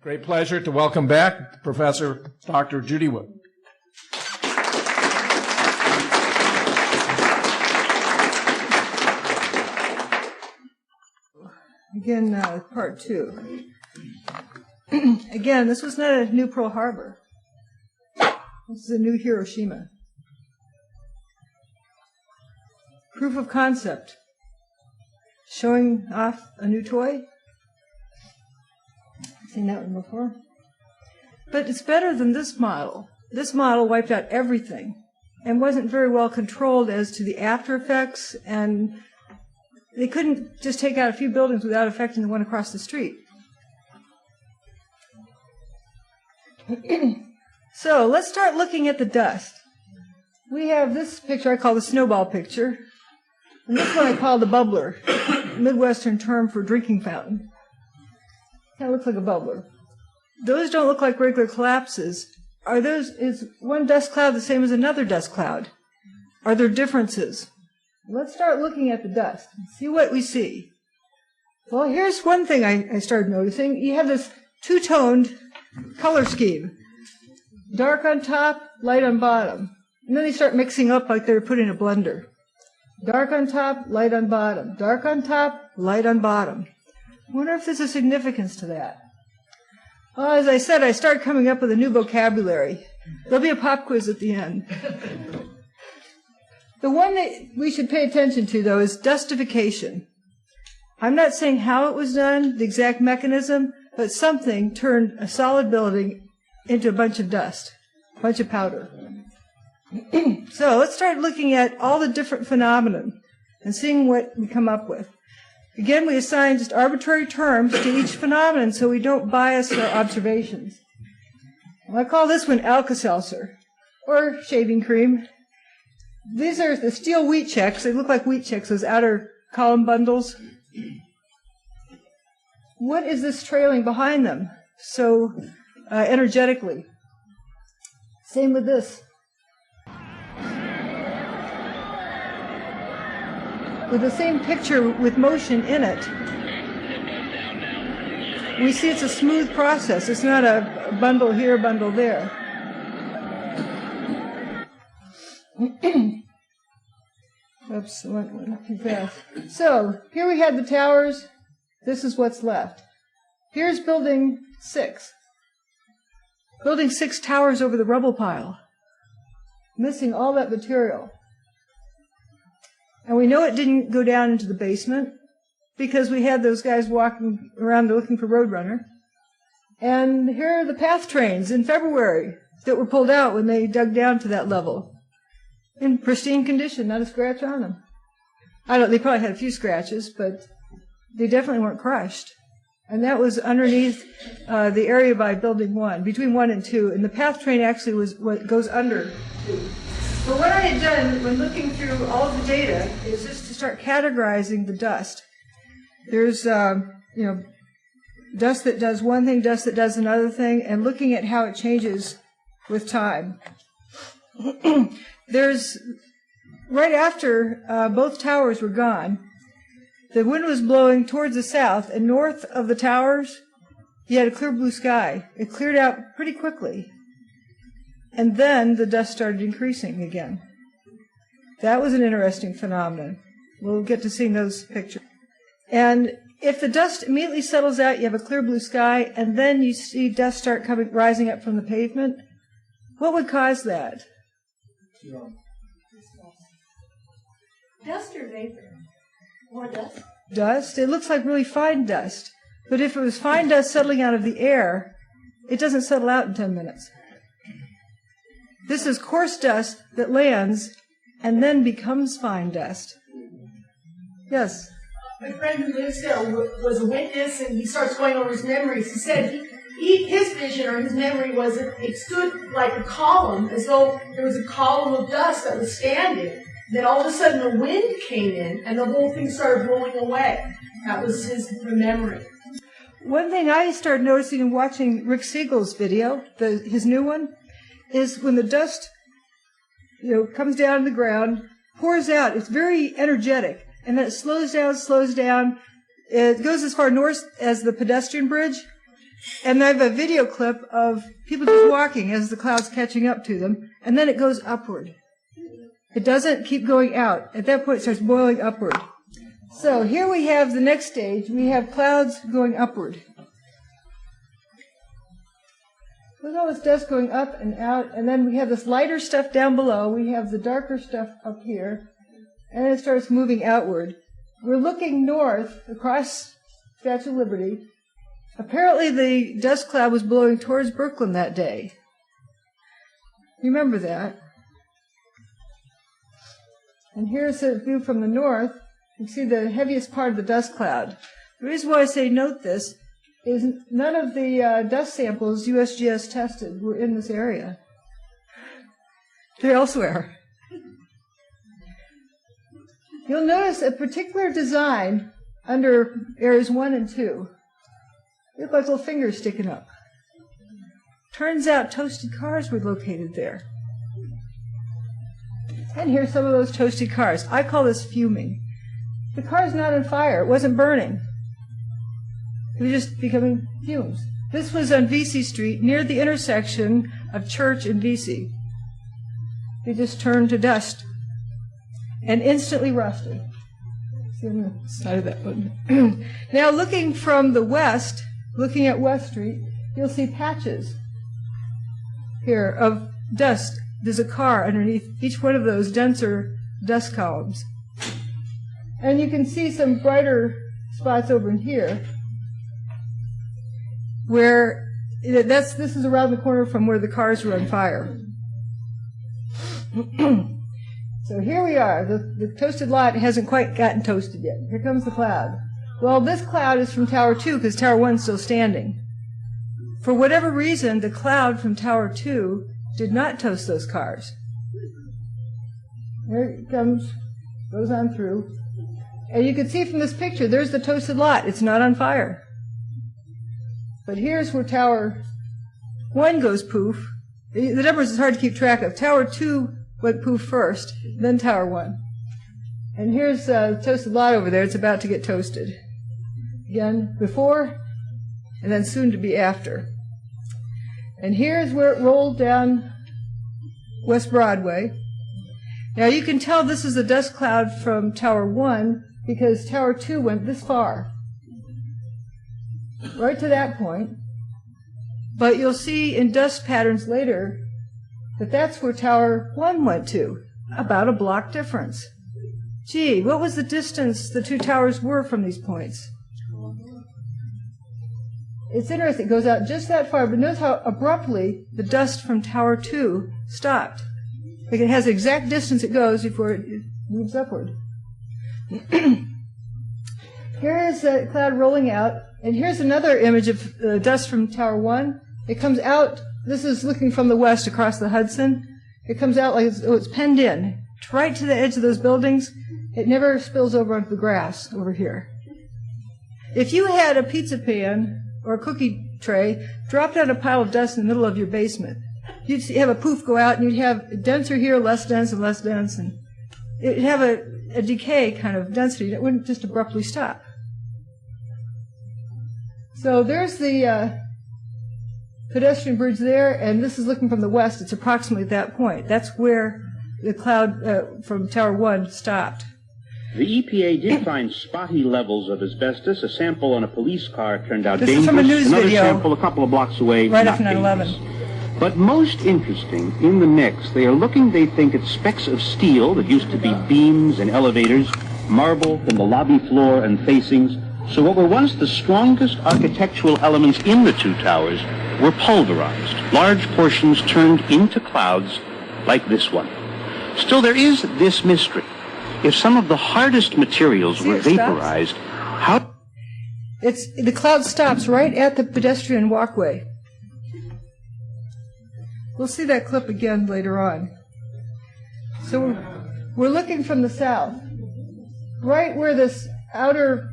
Great pleasure to welcome back Professor Dr. Judy Wood. Again, part two. Again, this was not a new Pearl Harbor. This is a new Hiroshima. Proof of concept. Showing off a new toy. Seen that one before? But it's better than this model. This model wiped out everything and wasn't very well controlled as to the after effects, and they couldn't just take out a few buildings without affecting the one across the street. So let's start looking at the dust. We have this picture I call the snowball picture, and this one I call the bubbler, a Midwestern term for drinking fountain. That looks like a bubbler. Those don't look like regular collapses. Is one dust cloud the same as another dust cloud? Are there differences? Let's start looking at the dust and see what we see. Well, here's one thing I started noticing. You have this two-toned color scheme. Dark on top, light on bottom. And then they start mixing up like they're put in a blender. Dark on top, light on bottom. Dark on top, light on bottom. I wonder if there's a significance to that. Well, as I said, I started coming up with a new vocabulary. There'll be a pop quiz at the end. The one that we should pay attention to, though, is dustification. I'm not saying how it was done, the exact mechanism, but something turned a solid building into a bunch of dust, a bunch of powder. So let's start looking at all the different phenomena and seeing what we come up with. Again, we assign just arbitrary terms to each phenomenon so we don't bias our observations. I call this one Alka-Seltzer, or shaving cream. These are the steel wheat checks. They look like wheat checks, those outer column bundles. What is this trailing behind them so energetically? Same with this. With the same picture with motion in it, we see it's a smooth process. It's not a bundle here, bundle there. Oops, I went too fast. So here we had the towers. This is what's left. Here's building 6. Building 6 towers over the rubble pile, missing all that material. And we know it didn't go down into the basement because we had those guys walking around looking for Roadrunner. And here are the path trains in February that were pulled out when they dug down to that level. In pristine condition, not a scratch on them. They probably had a few scratches, but they definitely weren't crushed. And that was underneath the area by building 1, between 1 and 2. And the path train actually was what goes under 2. But what I had done when looking through all of the data is just to start categorizing the dust. There's, dust that does one thing, dust that does another thing, and looking at how it changes with time. There's, right after both towers were gone, the wind was blowing towards the south, and north of the towers, you had a clear blue sky. It cleared out pretty quickly. And then the dust started increasing again. That was an interesting phenomenon. We'll get to seeing those pictures. And if the dust immediately settles out, you have a clear blue sky, and then you see dust start rising up from the pavement, what would cause that? Dust or vapor? More dust? Dust. It looks like really fine dust. But if it was fine dust settling out of the air, it doesn't settle out in 10 minutes. This is coarse dust that lands and then becomes fine dust. Yes? My friend who lives there was a witness, and he starts going over his memories. He said his vision or his memory was it stood like a column, as though there was a column of dust that was standing. Then all of a sudden the wind came in, and the whole thing started blowing away. That was his memory. One thing I started noticing in watching Rick Siegel's video, his new one, is when the dust comes down to the ground, pours out, it's very energetic, and then it slows down. It goes as far north as the pedestrian bridge, And I have a video clip of people just walking as the cloud's catching up to them, and then it goes upward. It doesn't keep going out. At that point, it starts boiling upward. So here we have the next stage. We have clouds going upward. Look at all this dust going up and out, and then we have this lighter stuff down below. We have the darker stuff up here, and it starts moving outward. We're looking north across Statue of Liberty. Apparently the dust cloud was blowing towards Brooklyn that day. Remember that. And here's a view from the north. You see the heaviest part of the dust cloud. The reason why I say note this is none of the dust samples USGS tested were in this area. They're elsewhere. You'll notice a particular design under areas 1 and 2. They look like little fingers sticking up. Turns out toasted cars were located there. And here's some of those toasted cars. I call this fuming. The car's not on fire. It wasn't burning. It was just becoming fumes. This was on Vesey Street, near the intersection of Church and Vesey. They just turned to dust and instantly rusted. See on the side of that one. Now, looking from the west, looking at West Street, you'll see patches here of dust. There's a car underneath each one of those denser dust columns. And you can see some brighter spots over in here where this is around the corner from where the cars were on fire. So here we are. The toasted lot hasn't quite gotten toasted yet. Here comes the cloud. Well, this cloud is from Tower 2 because Tower 1 is still standing. For whatever reason, the cloud from Tower 2 did not toast those cars. There it comes, goes on through. And you can see from this picture, there's the toasted lot. It's not on fire. But here's where Tower 1 goes poof. The numbers is hard to keep track of. Tower 2 went poof first, then Tower 1. And here's the toasted lot over there. It's about to get toasted. Again, before, and then soon to be after. And here's where it rolled down West Broadway. Now you can tell this is a dust cloud from Tower 1 because Tower 2 went this far, right to that point. But you'll see in dust patterns later that that's where Tower 1 went to, about a block difference. Gee, what was the distance the two towers were from these points? It's interesting, it goes out just that far, but notice how abruptly the dust from Tower 2 stopped. Like it has the exact distance it goes before it moves upward. Here is the cloud rolling out, and here's another image of dust from Tower 1. It comes out, this is looking from the west across the Hudson. It comes out like it's penned in, right to the edge of those buildings. It never spills over onto the grass over here. If you had a pizza pan or a cookie tray dropped on a pile of dust in the middle of your basement, you'd have a poof go out, and you'd have denser here, less dense, and less dense, and it'd have a decay kind of density. It wouldn't just abruptly stop. So there's the pedestrian bridge there, and this is looking from the west. It's approximately at that point. That's where the cloud from Tower 1 stopped. The EPA did find spotty levels of asbestos. A sample on a police car turned out This dangerous. is from a news Another video sample a couple of blocks away, right not after 9/11. dangerous. But most interesting, in the mix, they are looking, they think, at specks of steel that used to be beams and elevators, marble from the lobby floor and facings. So what were once the strongest architectural elements in the two towers were pulverized, large portions turned into clouds like this one. Still, there is this mystery. If some of the hardest materials were vaporized, how... The cloud stops right at the pedestrian walkway. We'll see that clip again later on. So we're looking from the south. Right where this outer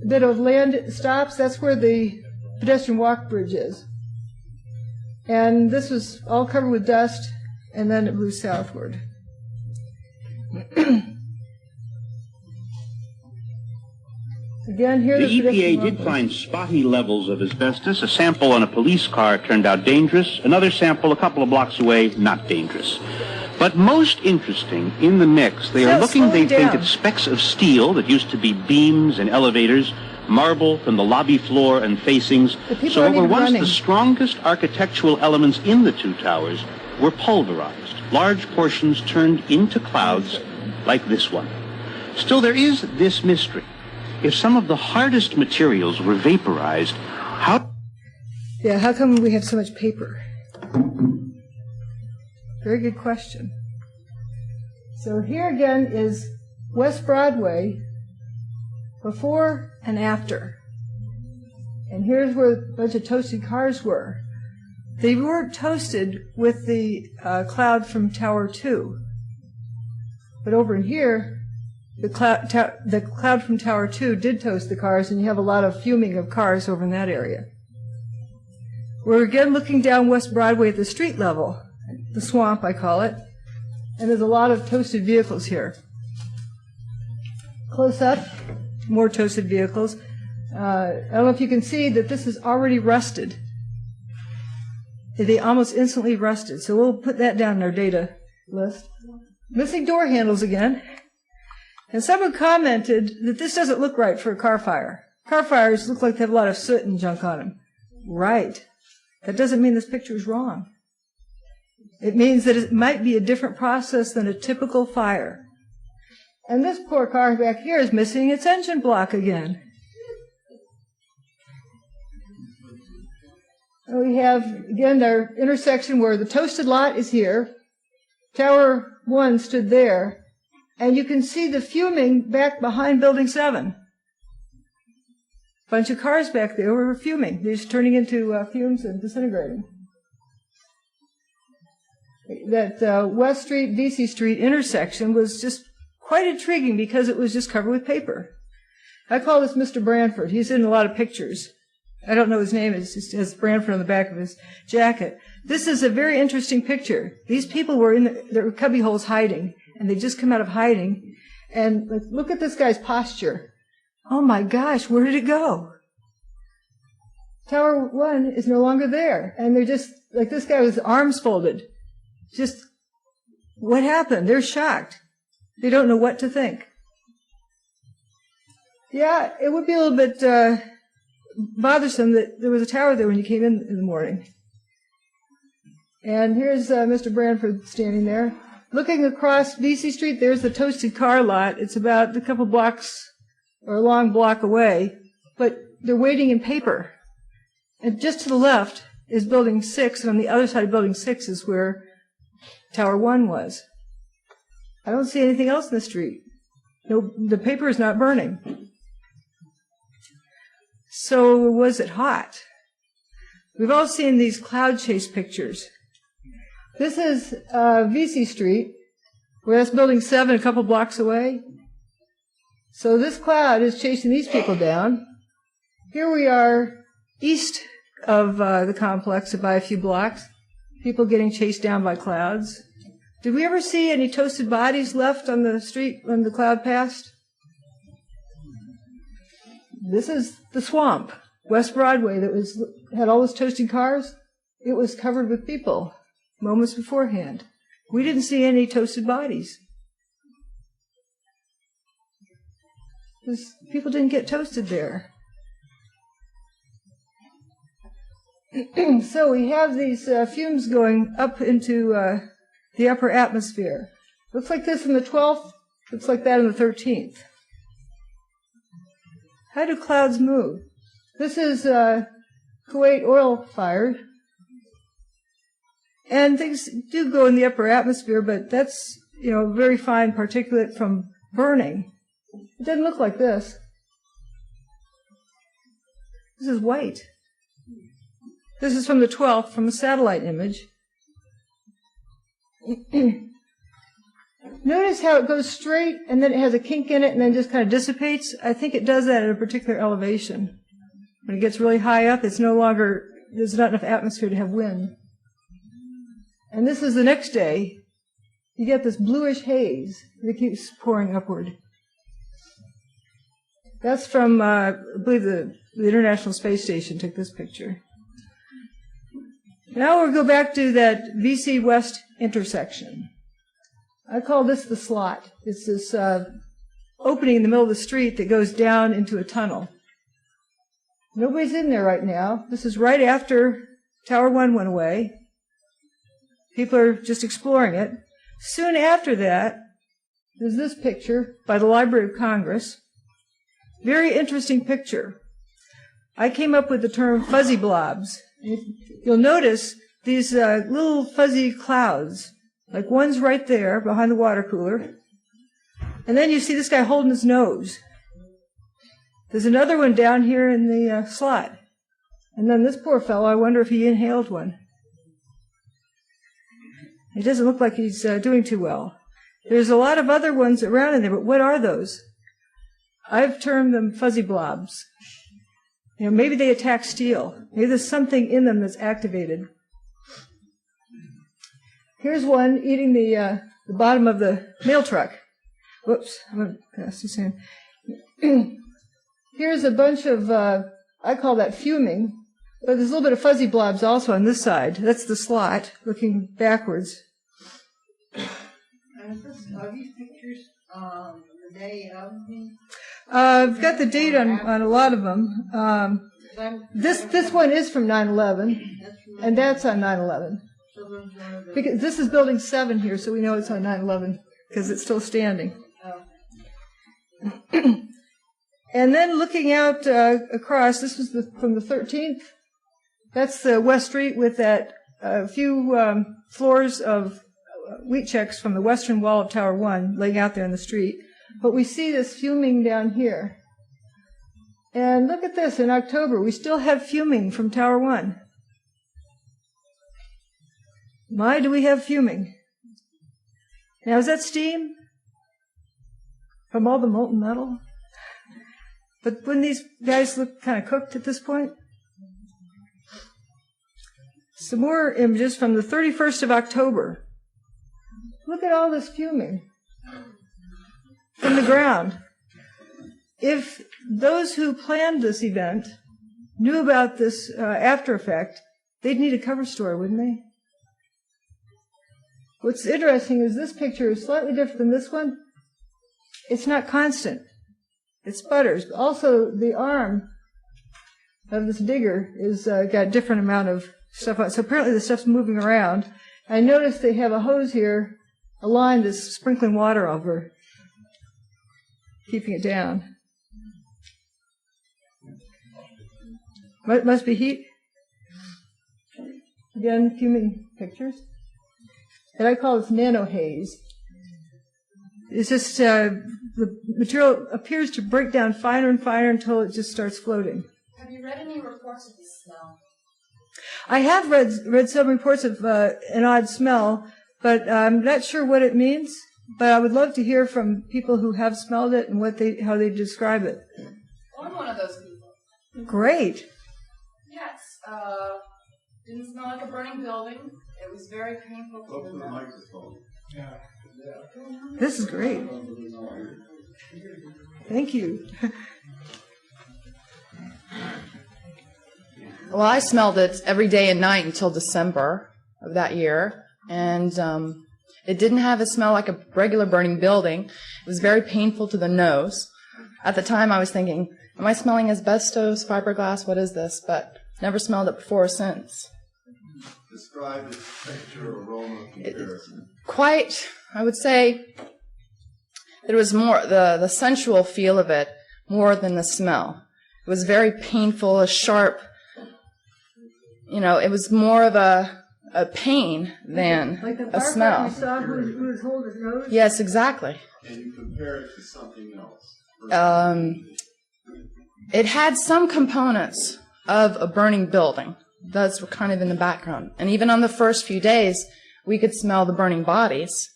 bit of land stops, that's where the pedestrian walk bridge is. And this was all covered with dust, and then it moved southward. Again, here The EPA did find spotty levels of asbestos. A sample on a police car turned out dangerous. Another sample a couple of blocks away, not dangerous. But most interesting in the mix, they are looking, they think, at specks of steel that used to be beams and elevators, marble from the lobby floor and facings. So what were once the strongest architectural elements in the two towers were pulverized. Large portions turned into clouds like this one. Still, there is this mystery. If some of the hardest materials were vaporized, how... Yeah, how come we have so much paper? Very good question. So here again is West Broadway before and after. And here's where a bunch of toasted cars were. They weren't toasted with the cloud from Tower 2. But over in here, the cloud from Tower 2 did toast the cars, and you have a lot of fuming of cars over in that area. We're again looking down West Broadway at the street level, the swamp I call it, and there's a lot of toasted vehicles here. Close up, more toasted vehicles. I don't know if you can see that this is already rusted. They almost instantly rusted, so we'll put that down in our data list. Missing door handles again. And someone commented that this doesn't look right for a car fire. Car fires look like they have a lot of soot and junk on them. Right. That doesn't mean this picture is wrong. It means that it might be a different process than a typical fire. And this poor car back here is missing its engine block again. And we have, again, our intersection where the toasted lot is here. Tower 1 stood there. And you can see the fuming back behind Building 7. Bunch of cars back there were fuming. They're just turning into fumes and disintegrating. That West Street, VC Street intersection was just quite intriguing because it was just covered with paper. I call this Mr. Branford. He's in a lot of pictures. I don't know his name. It just has Branford on the back of his jacket. This is a very interesting picture. These people were in their cubby holes hiding. And they just come out of hiding. And look at this guy's posture. Oh my gosh, where did it go? Tower 1 is no longer there. And they're just, like this guy with his arms folded. Just, what happened? They're shocked. They don't know what to think. Yeah, it would be a little bit bothersome that there was a tower there when you came in the morning. And here's Mr. Branford standing there. Looking across VC Street, there's the toasted car lot. It's about a couple blocks or a long block away, but they're waiting in paper. And just to the left is Building 6, and on the other side of Building 6 is where Tower 1 was. I don't see anything else in the street. No, the paper is not burning. So was it hot? We've all seen these cloud chase pictures. This is VC Street, where that's Building 7 a couple blocks away. So this cloud is chasing these people down. Here we are east of the complex by a few blocks, people getting chased down by clouds. Did we ever see any toasted bodies left on the street when the cloud passed? This is the swamp, West Broadway, that had all those toasted cars. It was covered with people moments beforehand. We didn't see any toasted bodies. People didn't get toasted there. So we have these fumes going up into the upper atmosphere. Looks like this in the 12th, looks like that in the 13th. How do clouds move? This is Kuwait oil fired. And things do go in the upper atmosphere, but that's, very fine particulate from burning. It doesn't look like this. This is white. This is from the 12th, from a satellite image. Notice how it goes straight, and then it has a kink in it, and then just kind of dissipates. I think it does that at a particular elevation. When it gets really high up, there's not enough atmosphere to have wind. And this is the next day. You get this bluish haze that keeps pouring upward. That's from, I believe, the International Space Station took this picture. Now we'll go back to that VC West intersection. I call this the slot. It's this opening in the middle of the street that goes down into a tunnel. Nobody's in there right now. This is right after Tower 1 went away. People are just exploring it. Soon after that, there's this picture by the Library of Congress. Very interesting picture. I came up with the term fuzzy blobs. You'll notice these little fuzzy clouds, like one's right there behind the water cooler. And then you see this guy holding his nose. There's another one down here in the slot. And then this poor fellow, I wonder if he inhaled one. He doesn't look like he's doing too well. There's a lot of other ones around in there, but what are those? I've termed them fuzzy blobs. You know, maybe they attack steel. Maybe there's something in them that's activated. Here's one eating the bottom of the mail truck. Whoops, I'm going to pass this in. Here's a bunch of, I call that fuming, but there's a little bit of fuzzy blobs also on this side. That's the slot, looking backwards. Are these pictures the day of the... I've got the date on a lot of them. This one is from 9/11, and that's on 9/11. Because this is Building 7 here, so we know it's on 9/11 because it's still standing. And then looking out across, this was from the 13th. That's the West Street with that few floors of wheat checks from the western wall of Tower 1 laying out there in the street. But we see this fuming down here. And look at this, in October, we still have fuming from Tower 1. My, do we have fuming. Now, is that steam from all the molten metal? But wouldn't these guys look kind of cooked at this point? Some more images from the 31st of October. Look at all this fuming from the ground. If those who planned this event knew about this after effect, they'd need a cover story, wouldn't they? What's interesting is this picture is slightly different than this one. It's not constant. It sputters. Also, the arm of this digger is got a different amount of stuff on it. So apparently the stuff's moving around. I noticed they have a hose here, a line that's sprinkling water over, keeping it down. Must be heat. Again, fuming pictures. And I call this nano haze. It's just the material appears to break down finer and finer until it just starts floating. Have you read any reports of this smell? I have read some reports of an odd smell, but I'm not sure what it means. But I would love to hear from people who have smelled it and how they describe it. I'm one of those people. Great. Yes. Didn't smell like a burning building. It was very painful to the nose. This is great. Thank you. Well, I smelled it every day and night until December of that year, and it didn't have a smell like a regular burning building. It was very painful to the nose. At the time, I was thinking, am I smelling asbestos, fiberglass, what is this? But never smelled it before or since. Describe its texture, aroma, comparison. Quite, I would say, it was more the sensual feel of it more than the smell. It was very painful, a sharp, it was more of a pain than like the a smell. You saw who was holding his nose? Yes, exactly. And you compare it to something else. It had some components of a burning building. Those were kind of in the background. And even on the first few days, we could smell the burning bodies.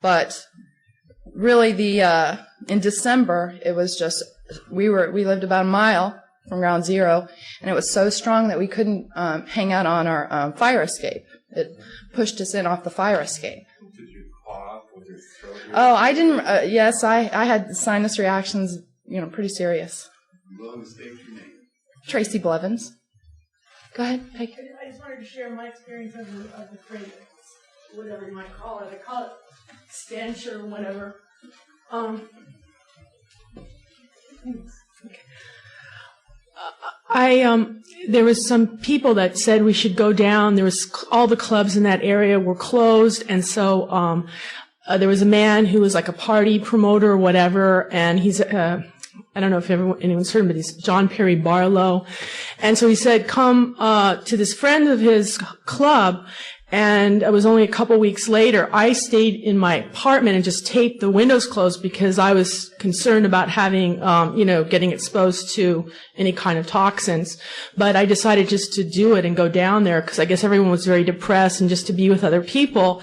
But really, in December, it was just, we lived about a mile from ground zero, and it was so strong that we couldn't hang out on our fire escape. It pushed us in off the fire escape. Did you cough with your throat? Oh, I didn't, yes, I had sinus reactions, pretty serious. Willing to state your name? Tracy Blevins. Go ahead, Peg. I just wanted to share my experience of the freight, whatever you might call it. I call it stench or whatever. There was some people that said we should go down. There was all the clubs in that area were closed, and so there was a man who was like a party promoter or whatever, and he's I don't know if anyone's heard him, but he's John Perry Barlow. And so he said, come to this friend of his club. And it was only a couple weeks later, I stayed in my apartment and just taped the windows closed because I was concerned about having, getting exposed to any kind of toxins. But I decided just to do it and go down there because I guess everyone was very depressed and just to be with other people.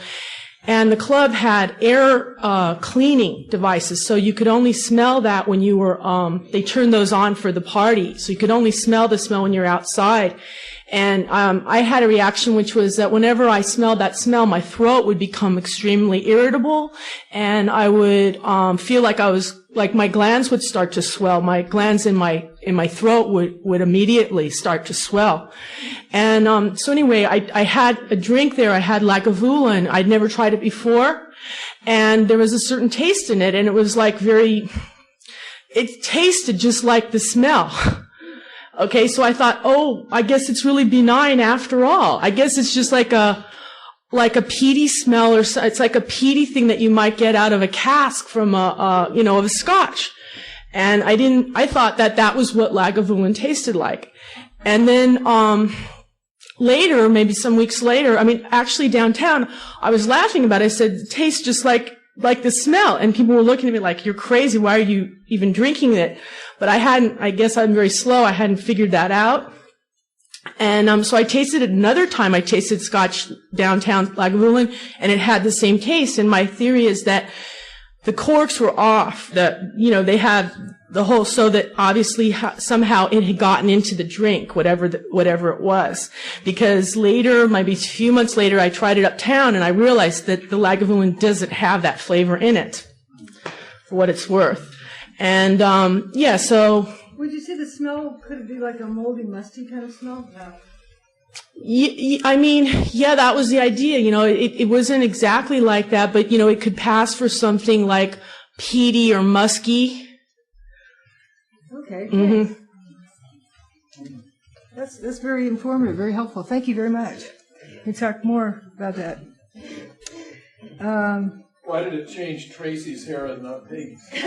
And the club had air cleaning devices, so you could only smell that when you were, they turned those on for the party. So you could only smell the smell when you're outside. And I had a reaction which was that whenever I smelled that smell, my throat would become extremely irritable, and I would feel like my glands would start to swell. My glands in my throat would immediately start to swell. And so anyway, I had a drink there. I had Lagavulin. I'd never tried it before, and there was a certain taste in it, and it was like it tasted just like the smell. Okay, so I thought, I guess it's really benign after all. I guess it's just like a peaty smell, or it's like a peaty thing that you might get out of a cask from of a scotch. And I thought that was what Lagavulin tasted like. And then, later, maybe some weeks later, actually downtown, I was laughing about it. I said, it tastes just like the smell. And people were looking at me like, you're crazy. Why are you even drinking it? But I guess I'm very slow. I hadn't figured that out. And so I tasted it another time. I tasted Scotch downtown Lagavulin, and it had the same taste. And my theory is that the corks were off. They had the whole, so that obviously somehow it had gotten into the drink, whatever it was. Because later, maybe a few months later, I tried it uptown, and I realized that the Lagavulin doesn't have that flavor in it, for what it's worth. And, so. Would you say the smell could be like a moldy, musty kind of smell? Yeah, that was the idea. It wasn't exactly like that, but, it could pass for something like peaty or musky. Okay. Mm-hmm. That's very informative, very helpful. Thank you very much. We talk more about that. Why did it change Tracy's hair and not Peggy's? It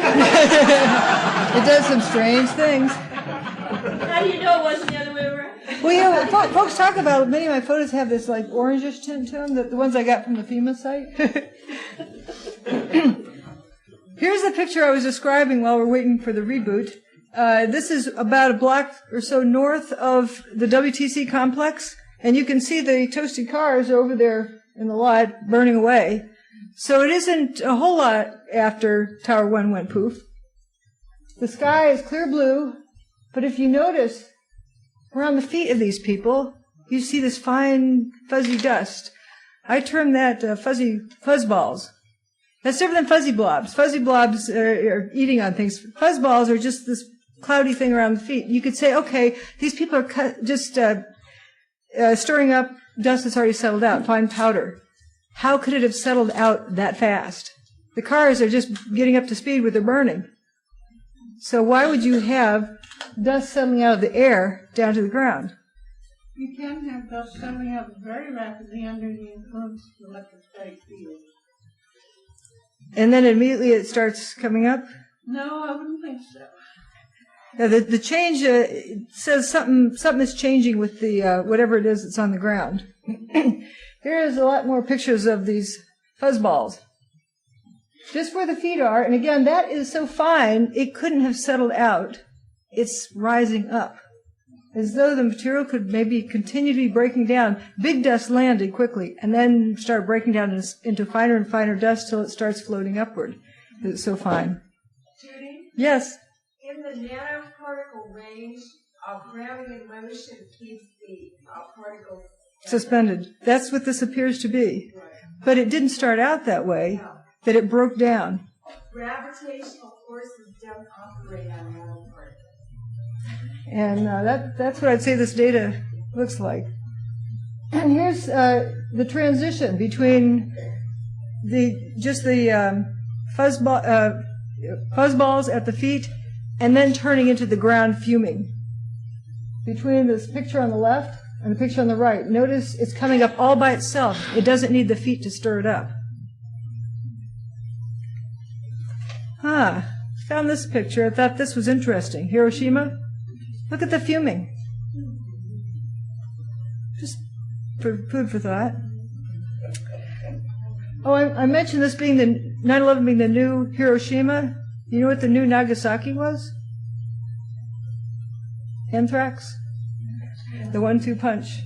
does some strange things. How do you know it wasn't the other way around? Well, folks talk about, many of my photos have this like orangish tint to them, the ones I got from the FEMA site. Here's the picture I was describing while we're waiting for the reboot. This is about a block or so north of the WTC complex, and you can see the toasted cars over there in the lot burning away. So it isn't a whole lot after Tower 1 went poof. The sky is clear blue, but if you notice, around the feet of these people, you see this fine, fuzzy dust. I term that fuzzy fuzzballs. That's different than fuzzy blobs. Fuzzy blobs are eating on things. Fuzzballs are just this cloudy thing around the feet. You could say, okay, these people are just stirring up dust that's already settled out, fine powder. How could it have settled out that fast? The cars are just getting up to speed with their burning. So why would you have dust settling out of the air down to the ground? You can have dust settling out very rapidly under the influence of electrostatic field. And then immediately it starts coming up? No, I wouldn't think so. The change says something is changing with the whatever it is that's on the ground. Here's a lot more pictures of these fuzzballs. Just where the feet are, and again, that is so fine, it couldn't have settled out. It's rising up, as though the material could maybe continue to be breaking down. Big dust landed quickly, and then start breaking down into finer and finer dust till it starts floating upward. It's so fine. Judy? Yes? In the nanoparticle range, gravity and motion keeps the particles Suspended. That's what this appears to be. But it didn't start out that way, that it broke down. Gravitational forces don't operate on nanoparticles. And that's what I'd say this data looks like. And here's the transition between the fuzzballs at the feet and then turning into the ground fuming. Between this picture on the left and the picture on the right, notice it's coming up all by itself. It doesn't need the feet to stir it up. Found this picture. I thought this was interesting. Hiroshima. Look at the fuming. Just for food for thought. Oh, I mentioned this being 9/11 being the new Hiroshima. You know what the new Nagasaki was? Anthrax. The 1-2 punch.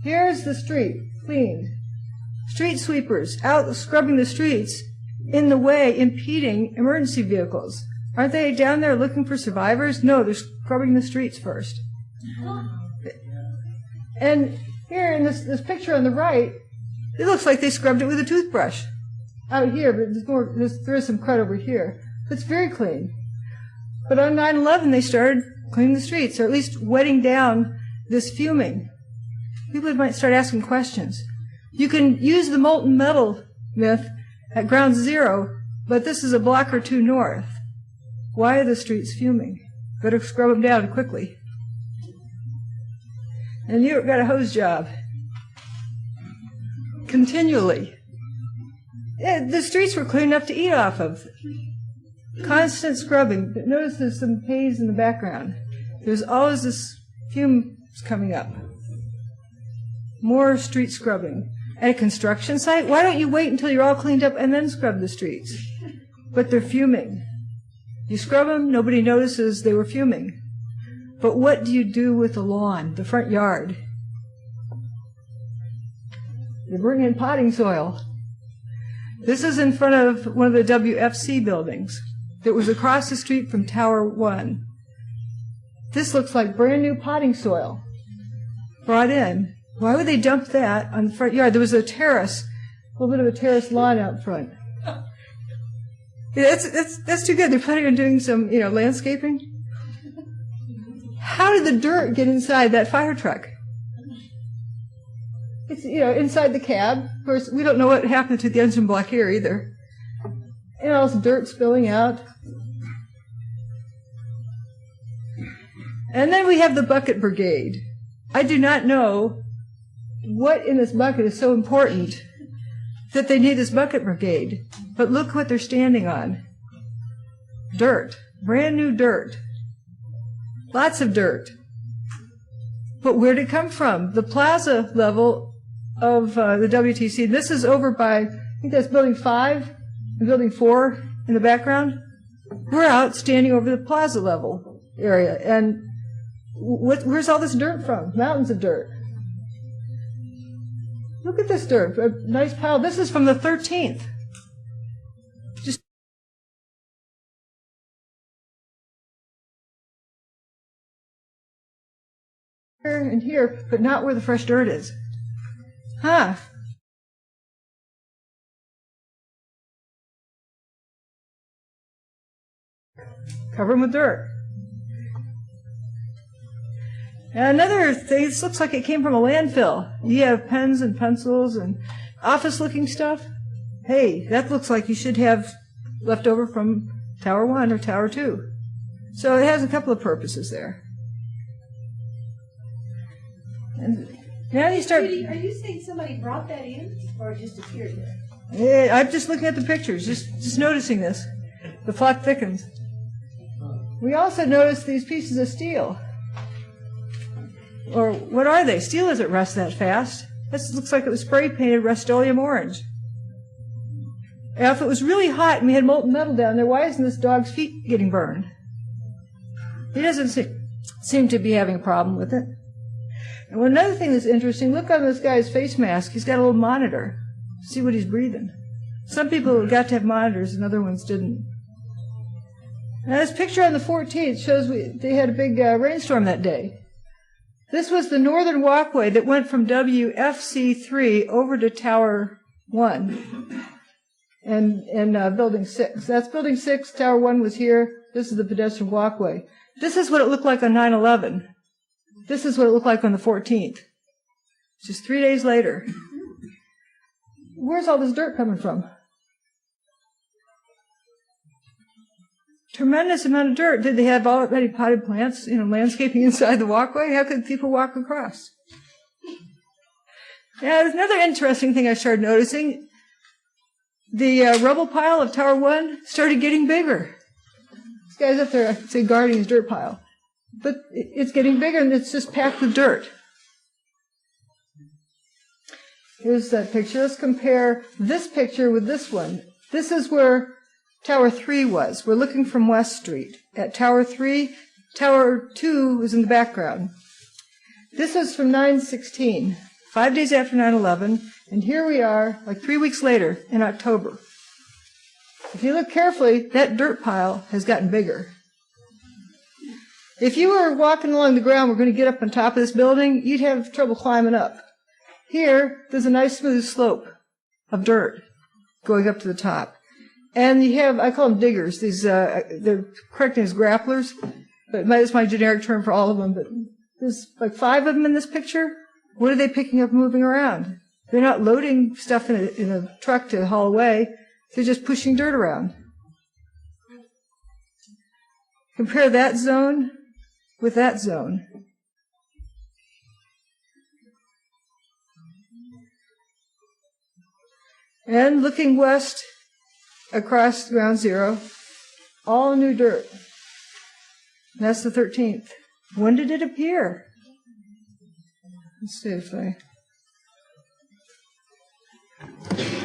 Here's the street, cleaned. Street sweepers out scrubbing the streets, in the way, impeding emergency vehicles. Aren't they down there looking for survivors? No, they're scrubbing the streets first. And here in this picture on the right, it looks like they scrubbed it with a toothbrush. Out here, but there is some crud over here. It's very clean. But on 9/11, they started cleaning the streets, or at least wetting down this fuming. People might start asking questions. You can use the molten metal myth at ground zero, but this is a block or two north. Why are the streets fuming? Better scrub them down quickly. And you've got a hose job. Continually. The streets were clean enough to eat off of. Constant scrubbing. But notice there's some haze in the background. There's always this fumes coming up. More street scrubbing. At a construction site, why don't you wait until you're all cleaned up and then scrub the streets? But they're fuming. You scrub them, nobody notices they were fuming. But what do you do with the lawn, the front yard? You bring in potting soil. This is in front of one of the WFC buildings that was across the street from Tower 1. This looks like brand new potting soil brought in. Why would they dump that on the front yard? There was a terrace, a little bit of a terrace lawn out front. Yeah, that's too good. They're planning on doing some, landscaping. How did the dirt get inside that fire truck? It's, inside the cab. Of course, we don't know what happened to the engine block here either. And all this dirt spilling out. And then we have the bucket brigade. I do not know what in this bucket is so important that they need this bucket brigade. But look what they're standing on. Dirt. Brand new dirt. Lots of dirt. But where did it come from? The plaza level of the WTC. This is over by, I think that's building 5 and building 4 in the background. We're out standing over the plaza level area. And where's all this dirt from? Mountains of dirt. Look at this dirt. A nice pile. This is from the 13th. Just here and here, but not where the fresh dirt is. Huh. Cover them with dirt. And another thing, this looks like it came from a landfill. You have pens and pencils and office-looking stuff. Hey, that looks like you should have left over from Tower 1 or Tower 2. So it has a couple of purposes there. And now you start... Judy, are you saying somebody brought that in or it just appeared there? Yeah, I'm just looking at the pictures, just noticing this. The plot thickens. We also notice these pieces of steel. Or what are they? Steel doesn't rust that fast. This looks like it was spray painted Rust-Oleum orange. Now, if it was really hot and we had molten metal down there, why isn't this dog's feet getting burned? He doesn't seem to be having a problem with it. And another thing that's interesting, look on this guy's face mask. He's got a little monitor. See what he's breathing. Some people got to have monitors and other ones didn't. Now this picture on the 14th shows they had a big rainstorm that day. This was the northern walkway that went from WFC3 over to Tower 1. and Building 6. That's Building 6. Tower 1 was here. This is the pedestrian walkway. This is what it looked like on 9/11. This is what it looked like on the 14th. Just 3 days later. Where's all this dirt coming from? Tremendous amount of dirt. Did they have already potted plants, landscaping inside the walkway? How could people walk across? Now, there's another interesting thing I started noticing. The rubble pile of Tower 1 started getting bigger. This guy's up there, I could say, guarding his dirt pile. But it's getting bigger, and it's just packed with dirt. Here's that picture. Let's compare this picture with this one. This is where Tower 3 was. We're looking from West Street. At Tower 3, Tower 2 was in the background. This is from 9/16, 5 days after 9/11, and here we are, like 3 weeks later, in October. If you look carefully, that dirt pile has gotten bigger. If you were walking along the ground, we're going to get up on top of this building, you'd have trouble climbing up. Here, there's a nice smooth slope of dirt going up to the top. And you have, I call them diggers. These, they're correcting as grapplers, but that's my generic term for all of them. But there's like 5 of them in this picture. What are they picking up and moving around? They're not loading stuff in a truck to haul away. They're just pushing dirt around. Compare that zone with that zone. And looking west across ground zero, all new dirt. That's the 13th. When did it appear? Let's see if I...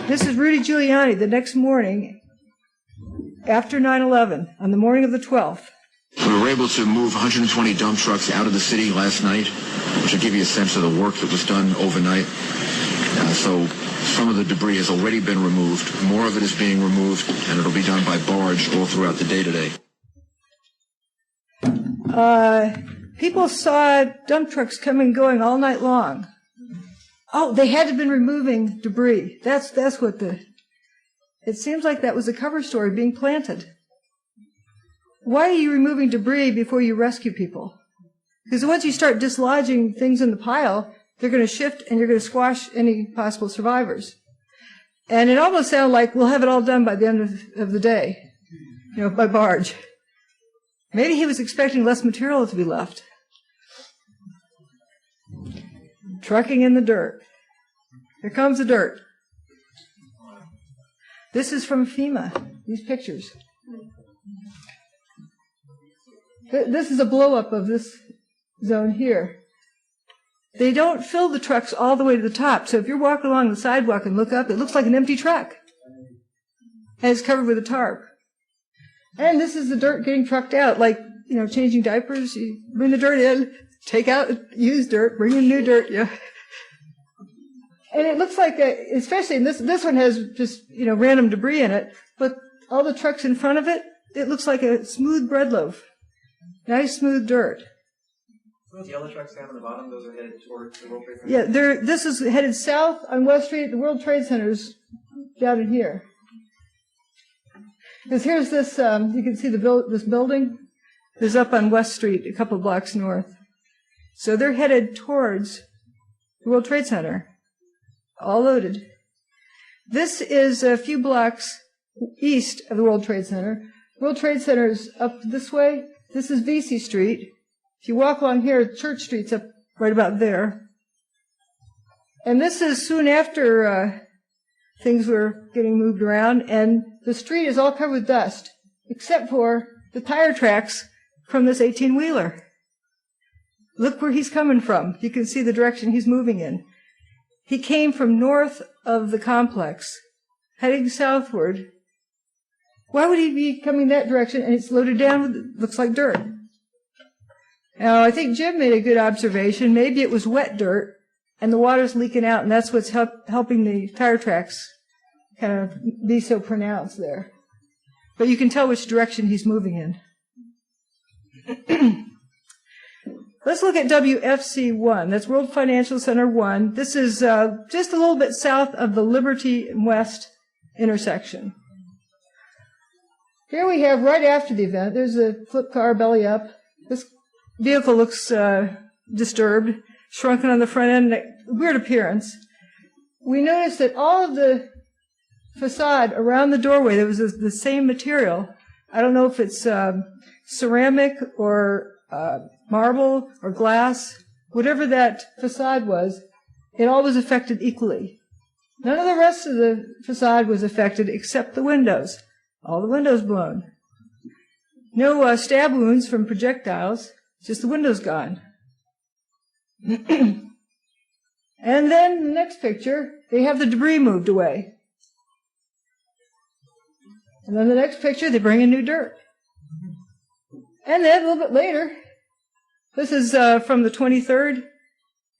This is Rudy Giuliani the next morning after 9/11, on the morning of the 12th. We were able to move 120 dump trucks out of the city last night, which will give you a sense of the work that was done overnight. So some of the debris has already been removed. More of it is being removed, and it'll be done by barge all throughout the day today. People saw dump trucks coming and going all night long. Oh, they had to have been removing debris. That's what it seems like that was a cover story being planted. Why are you removing debris before you rescue people? Because once you start dislodging things in the pile, they're going to shift and you're going to squash any possible survivors. And it almost sounded like we'll have it all done by the end of the day, by barge. Maybe he was expecting less material to be left. Trucking in the dirt. Here comes the dirt. This is from FEMA, these pictures. This is a blow-up of this zone here. They don't fill the trucks all the way to the top, so if you're walking along the sidewalk and look up, it looks like an empty truck. And it's covered with a tarp. And this is the dirt getting trucked out, like, changing diapers. You bring the dirt in, take out used dirt, bring in new dirt, yeah. And it looks like, especially in this one has just, random debris in it, but all the trucks in front of it, it looks like a smooth bread loaf. Nice smooth dirt. Those yellow trucks down on the bottom, those are headed towards the World Trade Center? Yeah, this is headed south on West Street. The World Trade Center's down in here. Because here's this, you can see this building is up on West Street, a couple of blocks north. So they're headed towards the World Trade Center, all loaded. This is a few blocks east of the World Trade Center. World Trade Center is up this way. This is Vesey Street. If you walk along here, Church Street's up right about there. And this is soon after things were getting moved around, and the street is all covered with dust, except for the tire tracks from this 18-wheeler. Look where he's coming from. You can see the direction he's moving in. He came from north of the complex, heading southward. Why would he be coming that direction and it's loaded down with, looks like dirt? Now, I think Jim made a good observation. Maybe it was wet dirt and the water's leaking out, and that's what's helping the tire tracks kind of be so pronounced there. But you can tell which direction he's moving in. Let's look at WFC1. That's World Financial Center 1. This is just a little bit south of the Liberty and West intersection. Here we have, right after the event, there's a flip car belly up. This vehicle looks disturbed, shrunken on the front end, weird appearance. We notice that all of the facade around the doorway, there was the same material. I don't know if it's ceramic or marble or glass. Whatever that facade was, it all was affected equally. None of the rest of the facade was affected except the windows. All the windows blown. No stab wounds from projectiles, just the windows gone. And then the next picture, they have the debris moved away. And then the next picture, they bring in new dirt. And then a little bit later, this is from the 23rd,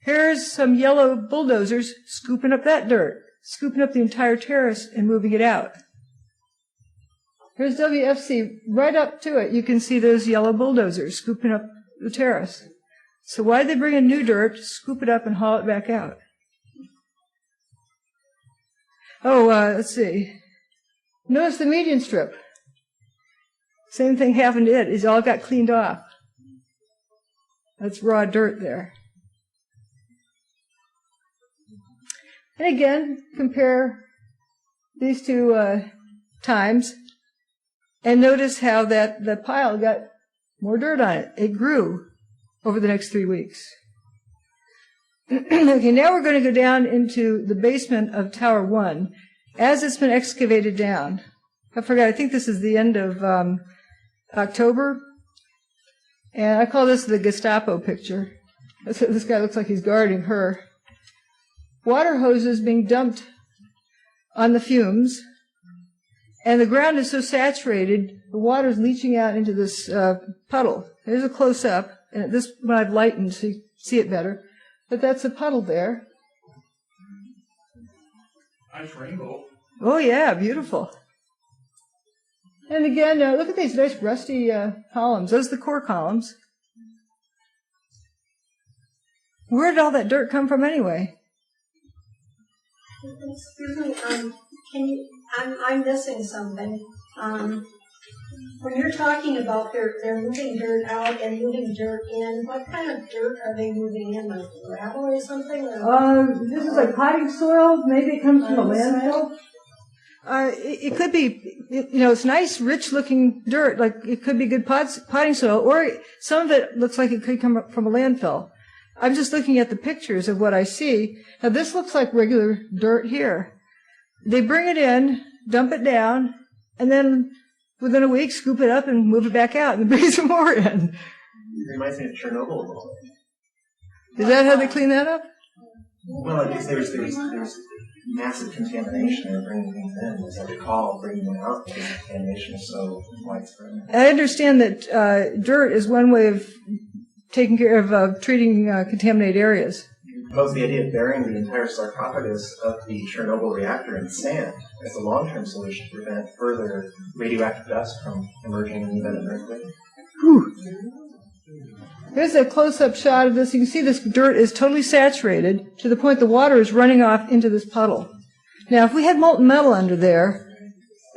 here's some yellow bulldozers scooping up that dirt, scooping up the entire terrace and moving it out. Here's WFC, right up to it, you can see those yellow bulldozers scooping up the terrace. So why did they bring in new dirt, scoop it up, and haul it back out? Oh, let's see. Notice the median strip. Same thing happened to it. It all got cleaned off. That's raw dirt there. And again, compare these two times. And notice how the pile got more dirt on it. It grew over the next 3 weeks. Okay, now we're going to go down into the basement of Tower 1 as it's been excavated down. I forgot, I think this is the end of October. And I call this the Gestapo picture. This guy looks like he's guarding her. Water hoses being dumped on the fumes. And the ground is so saturated, the water is leaching out into this puddle. There's a close-up, and this one I've lightened so you see it better. But that's a puddle there. Nice rainbow. Oh, yeah, beautiful. And again, look at these nice rusty columns. Those are the core columns. Where did all that dirt come from anyway? Excuse me, I'm missing something. When you're talking about they're moving dirt out and moving dirt in, what kind of dirt are they moving in? Like gravel or something? This is like potting soil. Maybe it comes from a landfill. It could be, it's nice, rich-looking dirt. Like it could be good potting soil, or some of it looks like it could come from a landfill. I'm just looking at the pictures of what I see. Now this looks like regular dirt here. They bring it in, dump it down, and then within a week scoop it up and move it back out and bring some more in. It reminds me of Chernobyl a little bit. Is that how they clean that up? Well, I guess there's massive contamination. They're bringing things in. As I recall, bringing them out because the contamination is so widespread. I understand that dirt is one way of taking care of treating contaminated areas. Proposed the idea of burying the entire sarcophagus of the Chernobyl reactor in sand as a long-term solution to prevent further radioactive dust from emerging in the event of an earthquake. Whew. Here's a close-up shot of this. You can see this dirt is totally saturated to the point the water is running off into this puddle. Now, if we had molten metal under there,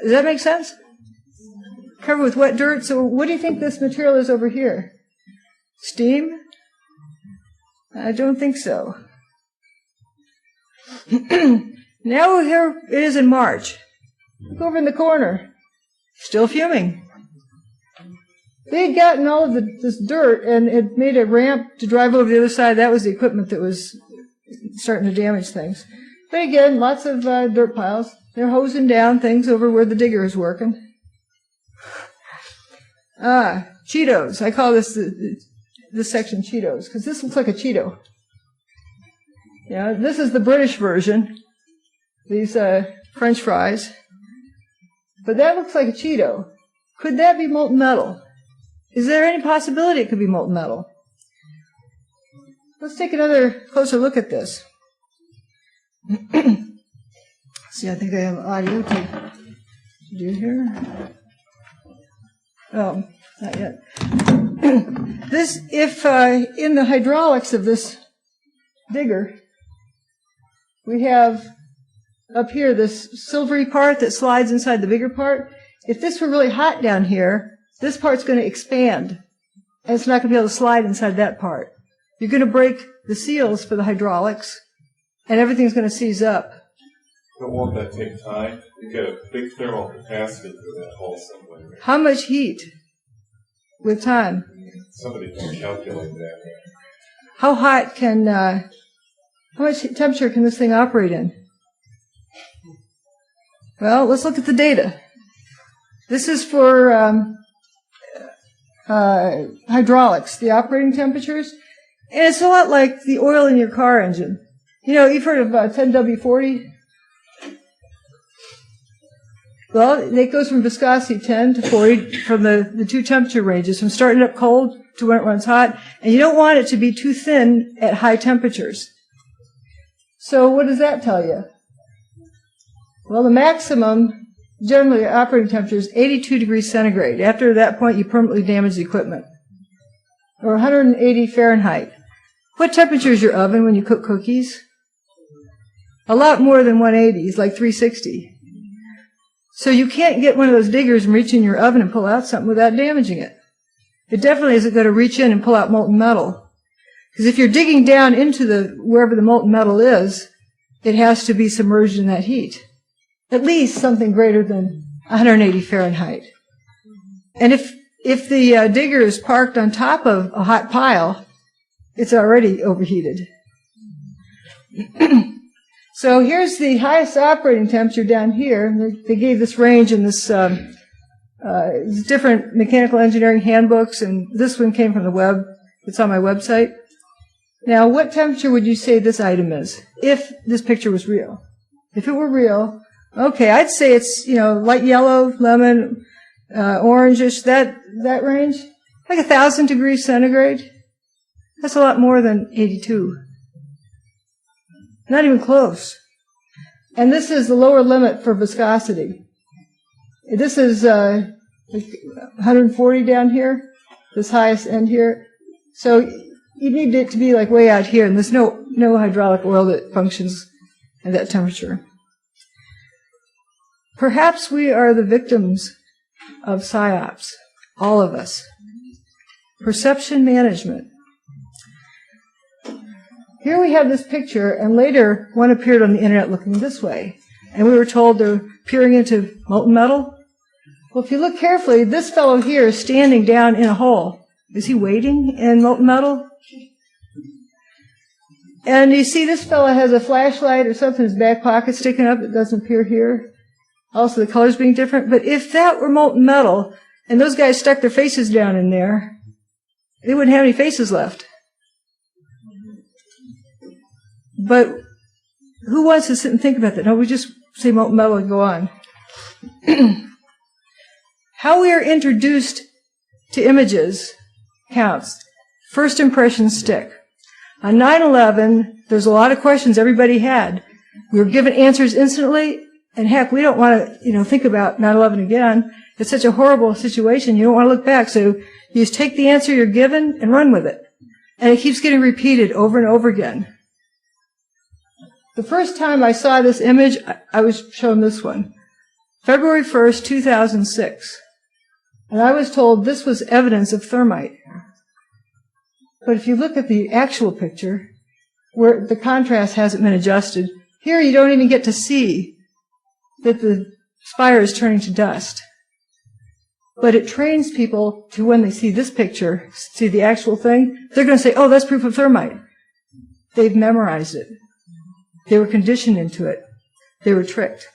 does that make sense? Covered with wet dirt. So what do you think this material is over here? Steam? I don't think so. Now here it is in March. Look over in the corner. Still fuming. They had gotten all of this dirt and had made a ramp to drive over the other side. That was the equipment that was starting to damage things. But again, lots of dirt piles. They're hosing down things over where the digger is working. Cheetos. I call this section Cheetos because this looks like a Cheeto. Yeah, this is the British version. These French fries. But that looks like a Cheeto. Could that be molten metal? Is there any possibility it could be molten metal? Let's take another closer look at this. See, I think I have audio to do here. Oh, not yet. This, if in the hydraulics of this digger, we have up here, this silvery part that slides inside the bigger part, if this were really hot down here, this part's going to expand, and it's not going to be able to slide inside that part. You're going to break the seals for the hydraulics, and everything's going to seize up. But won't that take time? You get a big thermal capacity for that whole somewhere. How much heat with time? Somebody can calculate that. How hot can, how much temperature can this thing operate in? Well, let's look at the data. This is for hydraulics, the operating temperatures. And it's a lot like the oil in your car engine. You know, you've heard of 10W40? Well, it goes from viscosity 10 to 40 from the two temperature ranges, from starting up cold to when it runs hot. And you don't want it to be too thin at high temperatures. So what does that tell you? Well, the maximum, generally, operating temperature is 82 degrees centigrade. After that point, you permanently damage the equipment. Or 180 Fahrenheit. What temperature is your oven when you cook cookies? A lot more than 180. It's like 360. So you can't get one of those diggers and reach in your oven and pull out something without damaging it. It definitely isn't going to reach in and pull out molten metal. Because if you're digging down into wherever the molten metal is, it has to be submerged in that heat. At least something greater than 180 Fahrenheit. And if the digger is parked on top of a hot pile, it's already overheated. So here's the highest operating temperature down here. They gave this range in this different mechanical engineering handbooks, and this one came from the web. It's on my website. Now, what temperature would you say this item is if this picture was real? If it were real, okay, I'd say it's, light yellow, lemon, orangish, that range, like 1,000 degrees centigrade. That's a lot more than 82. Not even close. And this is the lower limit for viscosity. This is 140 down here, this highest end here. So you need it to be like way out here, and there's no hydraulic oil that functions at that temperature. Perhaps we are the victims of PSYOPs, all of us. Perception management. Here we have this picture, and later one appeared on the internet looking this way. And we were told they're peering into molten metal. Well, if you look carefully, this fellow here is standing down in a hole. Is he waiting in molten metal? And you see this fellow has a flashlight or something in his back pocket sticking up that doesn't appear here. Also, the colors being different. But if that were molten metal, and those guys stuck their faces down in there, they wouldn't have any faces left. But who wants to sit and think about that? No, we just say molten metal and go on. How we are introduced to images counts. First impressions stick. On 9/11, there's a lot of questions everybody had. We were given answers instantly, and heck, we don't want to, think about 9/11 again. It's such a horrible situation. You don't want to look back, so you just take the answer you're given and run with it. And it keeps getting repeated over and over again. The first time I saw this image, I was shown this one. February 1st, 2006. And I was told this was evidence of thermite. But if you look at the actual picture, where the contrast hasn't been adjusted, here you don't even get to see that the spire is turning to dust. But it trains people to, when they see this picture, see the actual thing, they're going to say, oh, that's proof of thermite. They've memorized it. They were conditioned into it. They were tricked.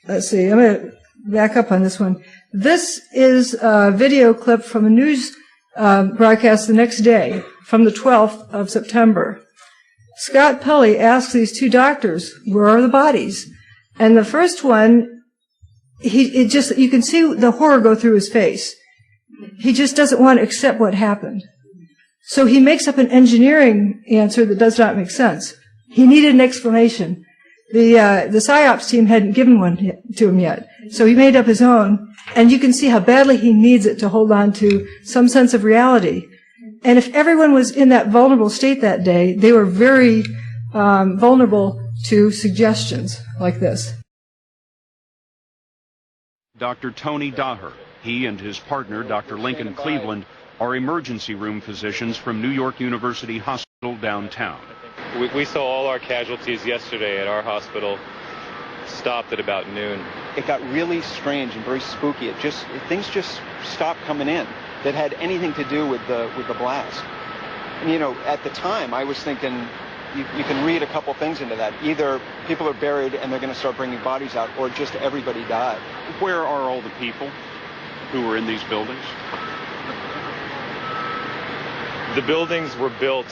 Let's see. I'm going to back up on this one. This is a video clip from a news broadcast the next day, from the 12th of September. Scott Pelley asks these two doctors, where are the bodies? And the first one, you can see the horror go through his face. He just doesn't want to accept what happened. So he makes up an engineering answer that does not make sense. He needed an explanation. The PSYOPs team hadn't given one to him yet. So he made up his own, and you can see how badly he needs it to hold on to some sense of reality. And if everyone was in that vulnerable state that day, they were very vulnerable to suggestions like this. Dr. Tony Daher. He and his partner, Dr. Lincoln Cleveland, are emergency room physicians from New York University Hospital downtown. We saw all our casualties yesterday at our hospital stopped at about noon. It got really strange and very spooky. Things just stopped coming in that had anything to do with the blast. And you know, at the time, I was thinking you can read a couple things into that. Either people are buried and they're going to start bringing bodies out, or just everybody died. Where are all the people who were in these buildings? The buildings were built,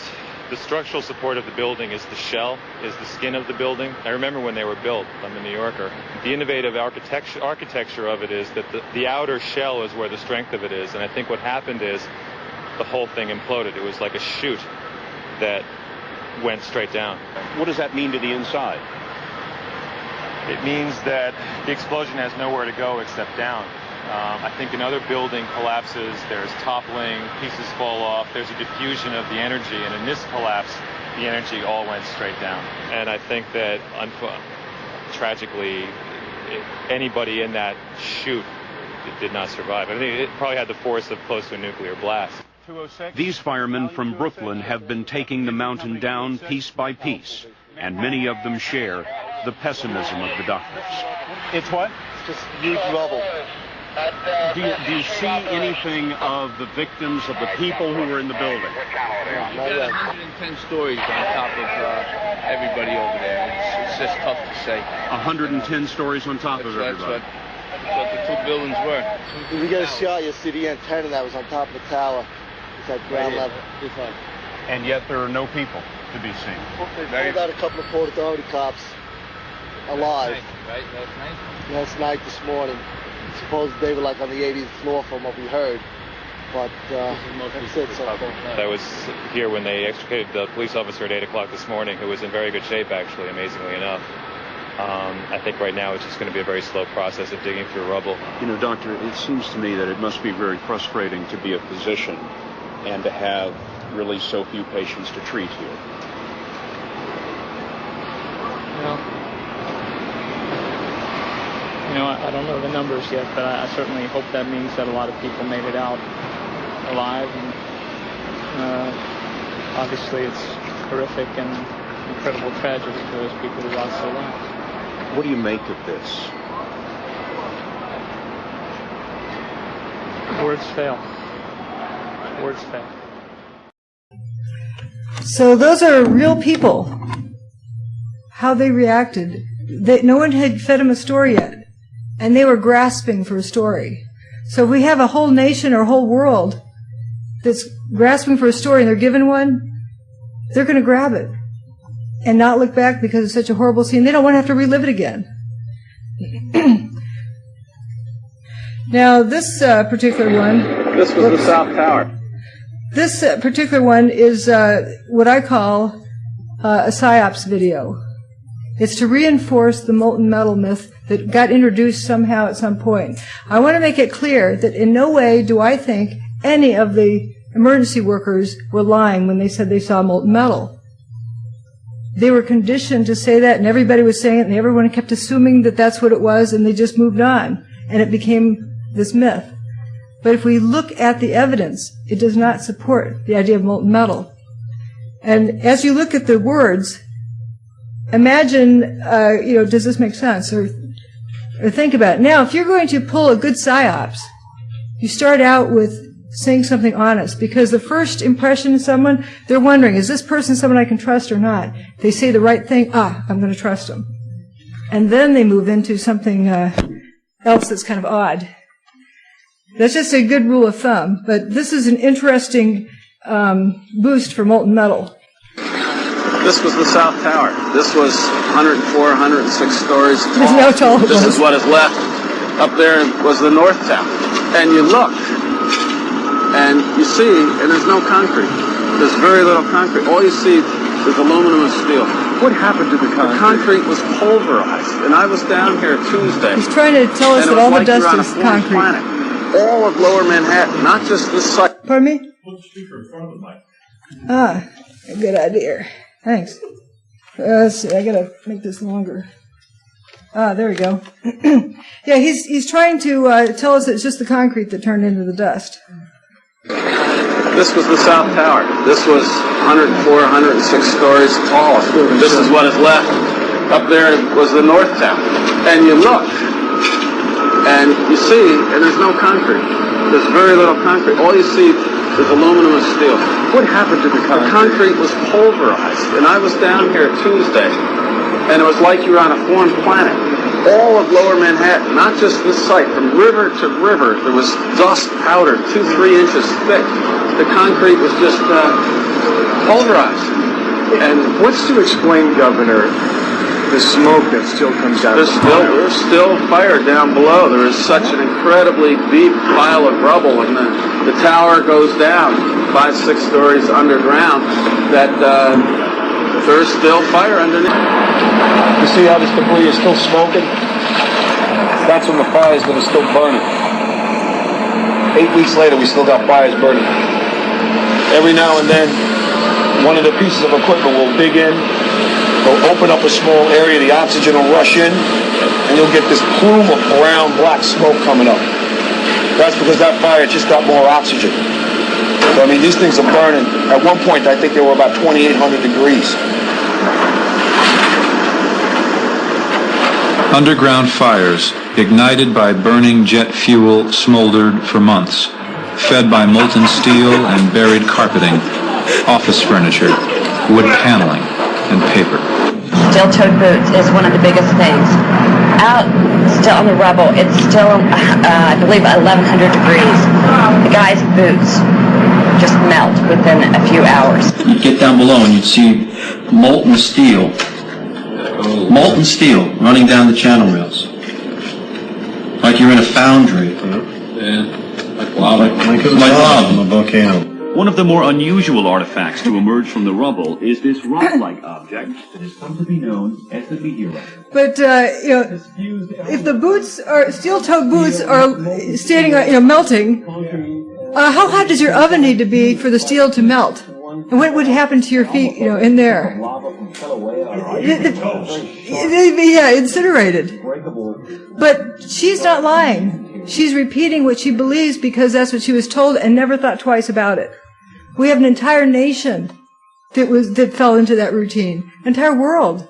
the structural support of the building is the shell, is the skin of the building. I remember when they were built. I'm a New Yorker. The innovative architecture of it is that the outer shell is where the strength of it is. And I think what happened is the whole thing imploded. It was like a chute that went straight down. What does that mean to the inside? It means that the explosion has nowhere to go except down. I think another building collapses, there's toppling, pieces fall off, there's a diffusion of the energy, and in this collapse, the energy all went straight down. And I think that, tragically, anybody in that chute did not survive. I think it probably had the force of close to a nuclear blast. These firemen from Brooklyn have been taking the mountain down piece by piece, and many of them share the pessimism of the doctors. It's what? It's just huge rubble. Do you see anything of the victims, of the people who were in the building? Not yet. 110 stories on top of everybody over there. It's just tough to say. 110 stories on top of everybody. That's what the two buildings were. If you get a shot, you'll see the antenna that was on top of the tower. It's at ground level. And yet there are no people to be seen. They pulled out a couple of Port Authority cops alive. Right, last night? Last night, this morning. Suppose they were like on the 80th floor from what we heard, but that's it so far. I was here when they extricated the police officer at 8 o'clock this morning, who was in very good shape, actually, amazingly enough. I think right now it's just going to be a very slow process of digging through rubble. You know, Doctor, it seems to me that it must be very frustrating to be a physician and to have really so few patients to treat here. You know, I don't know the numbers yet, but I certainly hope that means that a lot of people made it out alive. And obviously, it's horrific and incredible tragedy for those people who lost their lives. What do you make of this? Words fail. Words fail. So those are real people. How they reacted. No one had fed them a story yet. And they were grasping for a story. So if we have a whole nation or a whole world that's grasping for a story and they're given one, they're going to grab it and not look back because it's such a horrible scene. They don't want to have to relive it again. Now, this particular one... This was the South Tower. This particular one is what I call a PSYOPs video. It's to reinforce the molten metal myth that got introduced somehow at some point. I want to make it clear that in no way do I think any of the emergency workers were lying when they said they saw molten metal. They were conditioned to say that, and everybody was saying it, and everyone kept assuming that that's what it was, and they just moved on, and it became this myth. But if we look at the evidence, it does not support the idea of molten metal. And as you look at the words, imagine, does this make sense? Or think about it. Now, if you're going to pull a good PSYOPs, you start out with saying something honest, because the first impression of someone, they're wondering, is this person someone I can trust or not? They say the right thing, I'm going to trust them. And then they move into something else that's kind of odd. That's just a good rule of thumb, but this is an interesting boost for molten metal. This was the South Tower. This was 104, 106 stories tall. This is how tall it was. This is what is left. Up there was the North Tower. And you look, and you see, and there's no concrete. There's very little concrete. All you see is aluminum and steel. What happened to the concrete? The concrete was pulverized. And I was down here Tuesday. He's trying to tell us that all the dust is concrete. Planet. All of Lower Manhattan, not just this site. Pardon me? Put the speaker in front of the mic. Good idea. Thanks. Let's see, I gotta make this longer. There we go. Yeah, he's trying to tell us that it's just the concrete that turned into the dust. This was the South Tower. This was 104, 106 stories tall. This is what is left. Up there was the North Tower. And you look, and you see, and there's no concrete. There's very little concrete. All you see is aluminum and steel. What happened to the concrete? The concrete was pulverized. And I was down here Tuesday, and it was like you were on a foreign planet. All of lower Manhattan, not just this site, from river to river, there was dust powder 2-3 inches thick. The concrete was just pulverized. And what's to explain, Governor, the smoke that still comes out? There's still fire down below. There is such an incredibly deep pile of rubble, and the tower goes down 5-6 stories underground, that there's still fire underneath. You see how this debris is still smoking? That's when the fires that are still burning. 8 weeks later, we still got fires burning. Every now and then, one of the pieces of equipment will dig in, they'll open up a small area, the oxygen will rush in, and you'll get this plume of brown, black smoke coming up. That's because that fire just got more oxygen. So, I mean, these things are burning. At one point, I think they were about 2,800 degrees. Underground fires, ignited by burning jet fuel, smoldered for months, fed by molten steel and buried carpeting, office furniture, wood paneling, and paper. Steel-toed boots is one of the biggest things. Out, still on the rubble, it's still, I believe, 1,100 degrees. The guy's boots just melt within a few hours. You'd get down below and you'd see molten steel running down the channel rails. Like you're in a foundry. Like lava. Like a volcano. One of the more unusual artifacts to emerge from the rubble is this rock-like object that has come to be known as the meteorite. But, if the boots are, steel-toed boots are standing, melting, how hot does your oven need to be for the steel to melt? And what would happen to your feet, in there? Yeah, incinerated. But she's not lying. She's repeating what she believes because that's what she was told and never thought twice about it. We have an entire nation that fell into that routine, entire world.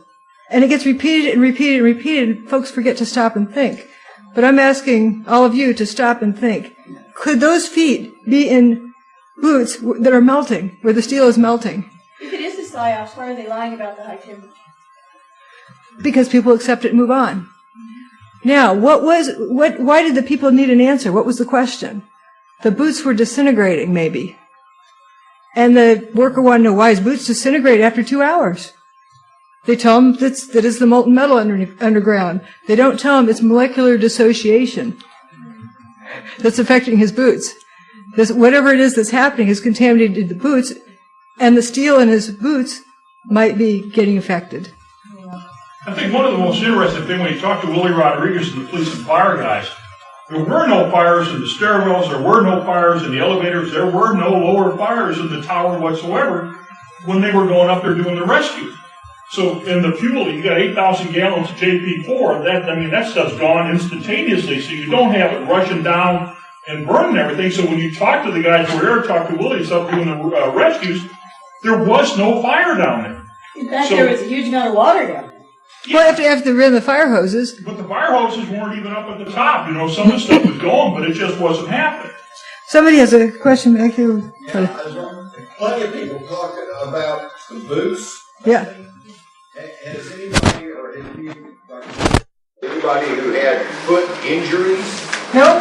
And it gets repeated and repeated and repeated, and folks forget to stop and think. But I'm asking all of you to stop and think. Could those feet be in boots that are melting, where the steel is melting? If it is a psyops, why are they lying about the high temperature? Because people accept it and move on. Now, why did the people need an answer? What was the question? The boots were disintegrating, maybe. And the worker wanted to know why his boots disintegrate after 2 hours. They tell him that it's the molten metal underground. They don't tell him it's molecular dissociation that's affecting his boots. Whatever it is that's happening is contaminated the boots, and the steel in his boots might be getting affected. I think one of the most interesting things when you talk to Willie Rodriguez and the police and fire guys, there were no fires in the stairwells, there were no fires in the elevators, there were no lower fires in the tower whatsoever when they were going up there doing the rescue. So in the fuel, you got 8,000 gallons of JP4, that stuff's gone instantaneously, so you don't have it rushing down and burning everything. So when you talk to the guys who were there, talk to Willie, up doing the rescues, there was no fire down there. In fact, there was a huge amount of water down there. Well, after they ran the fire hoses. But the fire hoses weren't even up at the top. Some of the stuff was going, but it just wasn't happening. Somebody has a question back here. Plenty of people talking about the boots. Yeah. Has anybody who had foot injuries? No.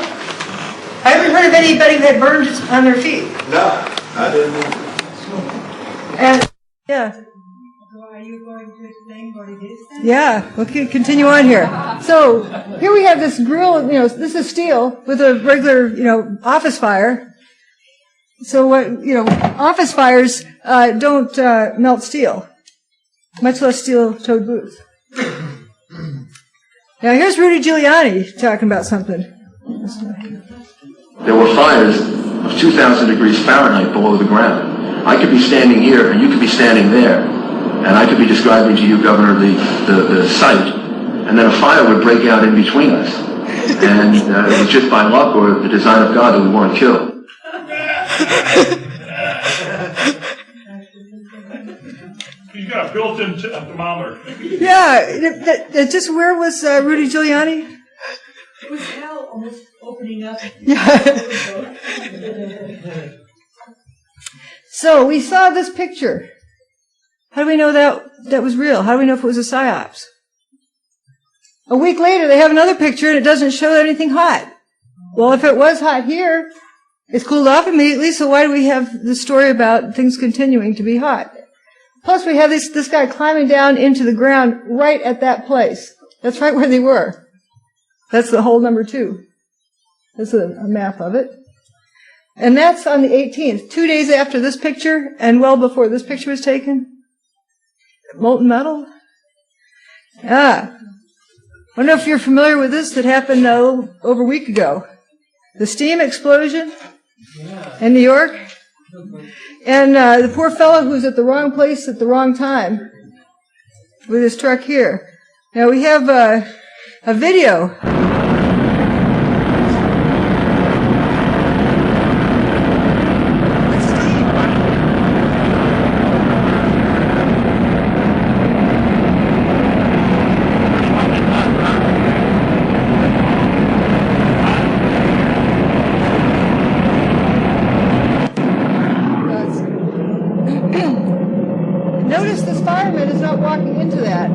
I haven't heard of anybody who had burns on their feet. No, I didn't. And, yeah. Are you going to explain what it is then? Yeah, we'll continue on here. So here we have this grill, this is steel with a regular, office fire. So what, office fires don't melt steel, much less steel-toed boots. Now here's Rudy Giuliani talking about something. There were fires of 2,000 degrees Fahrenheit below the ground. I could be standing here and you could be standing there. and I could be describing to you, Governor, the site, and then a fire would break out in between us. And it was just by luck or the design of God that we weren't killed. He's got a built-in thermometer. Yeah, just where was Rudy Giuliani? It was hell almost opening up. Yeah. So we saw this picture. How do we know that was real? How do we know if it was a psyops? A week later, they have another picture, and it doesn't show anything hot. Well, if it was hot here, it's cooled off immediately, so why do we have the story about things continuing to be hot? Plus, we have this guy climbing down into the ground right at that place. That's right where they were. That's the hole number 2. That's a map of it. And that's on the 18th, 2 days after this picture, and well before this picture was taken. Molten metal. I don't know if you're familiar with this that happened over a week ago. The steam explosion in New York. And the poor fellow who was at the wrong place at the wrong time with his truck here. Now we have a video. Notice this fireman is not walking into that.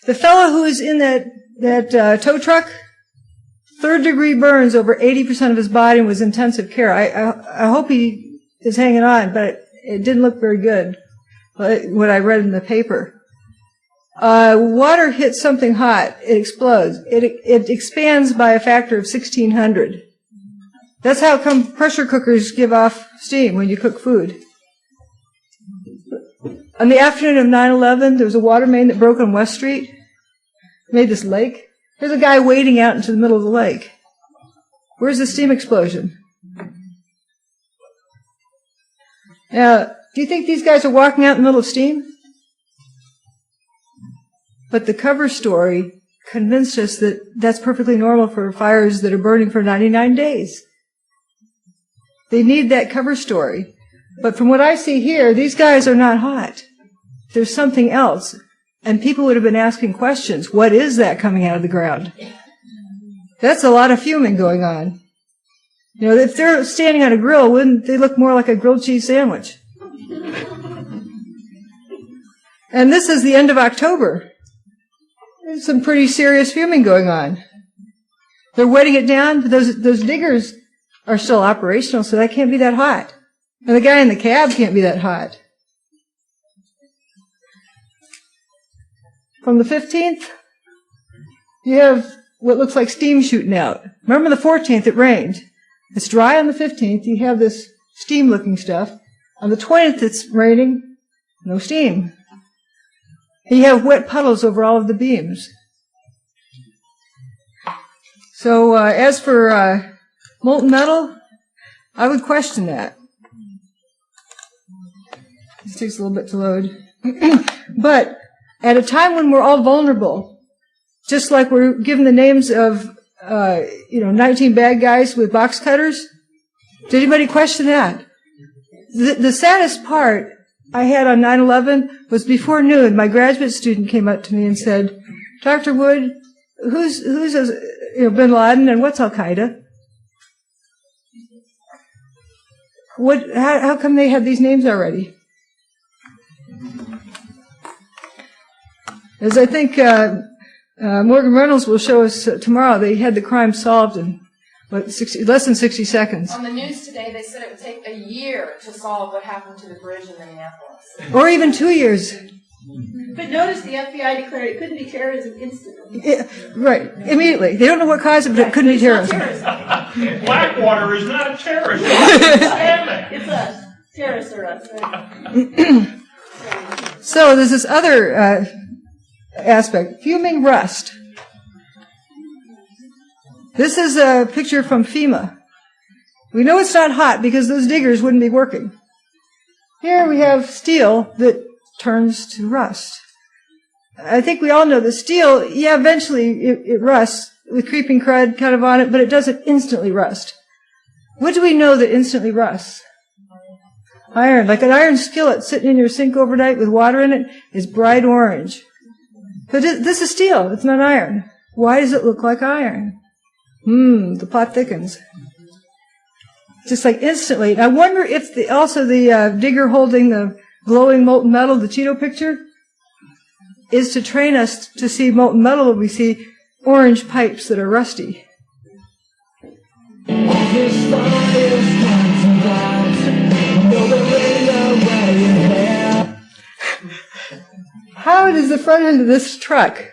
The fellow who is in that tow truck, 3rd-degree burns over 80% of his body and was intensive care. I hope he is hanging on, but it didn't look very good, what I read in the paper. Water hits something hot, it explodes. It expands by a factor of 1,600. That's how come pressure cookers give off steam when you cook food. On the afternoon of 9/11, there was a water main that broke on West Street. Made this lake. There's a guy wading out into the middle of the lake. Where's the steam explosion? Now, do you think these guys are walking out in the middle of steam? But the cover story convinced us that that's perfectly normal for fires that are burning for 99 days. They need that cover story. But from what I see here, these guys are not hot. There's something else. And people would have been asking questions. What is that coming out of the ground? That's a lot of fuming going on. You know, if they're standing on a grill, wouldn't they look more like a grilled cheese sandwich? And this is the end of October. There's some pretty serious fuming going on. They're wetting it down, but those diggers are still operational, so that can't be that hot. And the guy in the cab can't be that hot. From the 15th, you have what looks like steam shooting out. Remember the 14th, it rained. It's dry on the 15th, you have this steam-looking stuff. On the 20th, it's raining, no steam. And you have wet puddles over all of the beams. So as for molten metal, I would question that. This takes a little bit to load. But at a time when we're all vulnerable, just like we're given the names of 19 bad guys with box cutters, did anybody question that? The saddest part I had on 9/11 was before noon, my graduate student came up to me and said, Dr. Wood, who's bin Laden and what's Al-Qaeda? How come they have these names already? As I think Morgan Reynolds will show us tomorrow, they had the crime solved in less than 60 seconds. On the news today, they said it would take a year to solve what happened to the bridge in Minneapolis. Or even 2 years. But notice the FBI declared it couldn't be terrorism instantly. Right, immediately. They don't know what caused it, but it couldn't be terrorism. Blackwater is not a terrorist. It's us. Terrorists are us, right? So there's this other aspect, fuming rust. This is a picture from FEMA. We know it's not hot because those diggers wouldn't be working. Here we have steel that turns to rust. I think we all know the steel, yeah, eventually it rusts with creeping crud kind of on it, but it doesn't instantly rust. What do we know that instantly rusts? Iron. Like an iron skillet sitting in your sink overnight with water in it is bright orange. But this is steel. It's not iron. Why does it look like iron? The plot thickens. Just like instantly. I wonder if also the digger holding the glowing molten metal, the Cheeto picture, is to train us to see molten metal when we see orange pipes that are rusty. How does the front end of this truck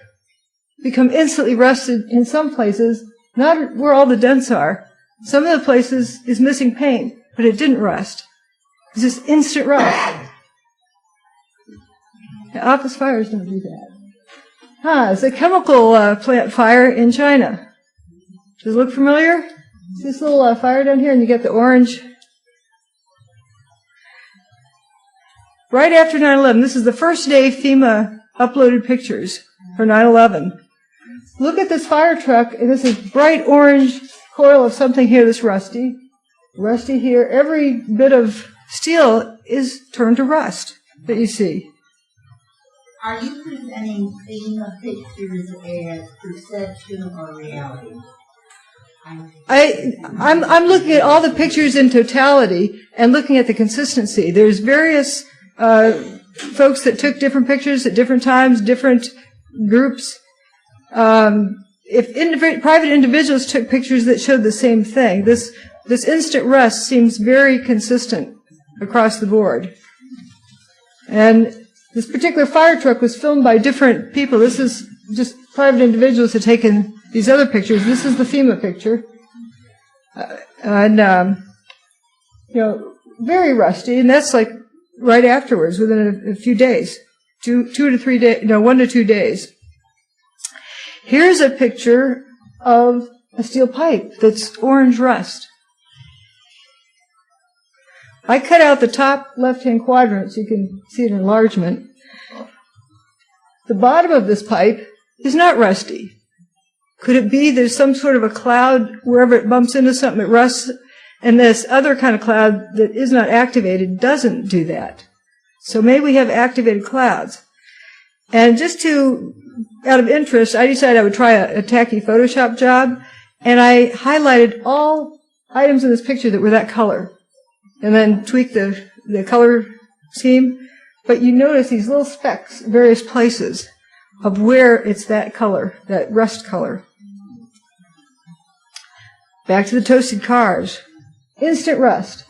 become instantly rusted in some places, not where all the dents are? Some of the places is missing paint, but it didn't rust. It's just instant rust. The office fires don't do that. It's a chemical plant fire in China. Does it look familiar? See this little fire down here, and you get the orange. Right after 9/11, this is the first day FEMA uploaded pictures for 9/11. Look at this fire truck, and this is bright orange coil of something here that's rusty. Rusty here. Every bit of steel is turned to rust that you see. Are you presenting FEMA pictures as perception or reality? I'm looking at all the pictures in totality and looking at the consistency. There's various folks that took different pictures at different times, different groups. If private individuals took pictures that showed the same thing, this instant rust seems very consistent across the board. And this particular fire truck was filmed by different people. This is just private individuals had taken these other pictures. This is the FEMA picture. Very rusty, and that's like right afterwards, within a few days. 1 to 2 days. Here's a picture of a steel pipe that's orange rust. I cut out the top left-hand quadrant so you can see an enlargement. The bottom of this pipe is not rusty. Could it be there's some sort of a cloud wherever it bumps into something it rusts, and this other kind of cloud that is not activated doesn't do that? So maybe we have activated clouds. And just out of interest, I decided I would try a tacky Photoshop job, and I highlighted all items in this picture that were that color, and then tweaked the color scheme. But you notice these little specks, various places, of where it's that color, that rust color. Back to the toasted cars. Instant rust.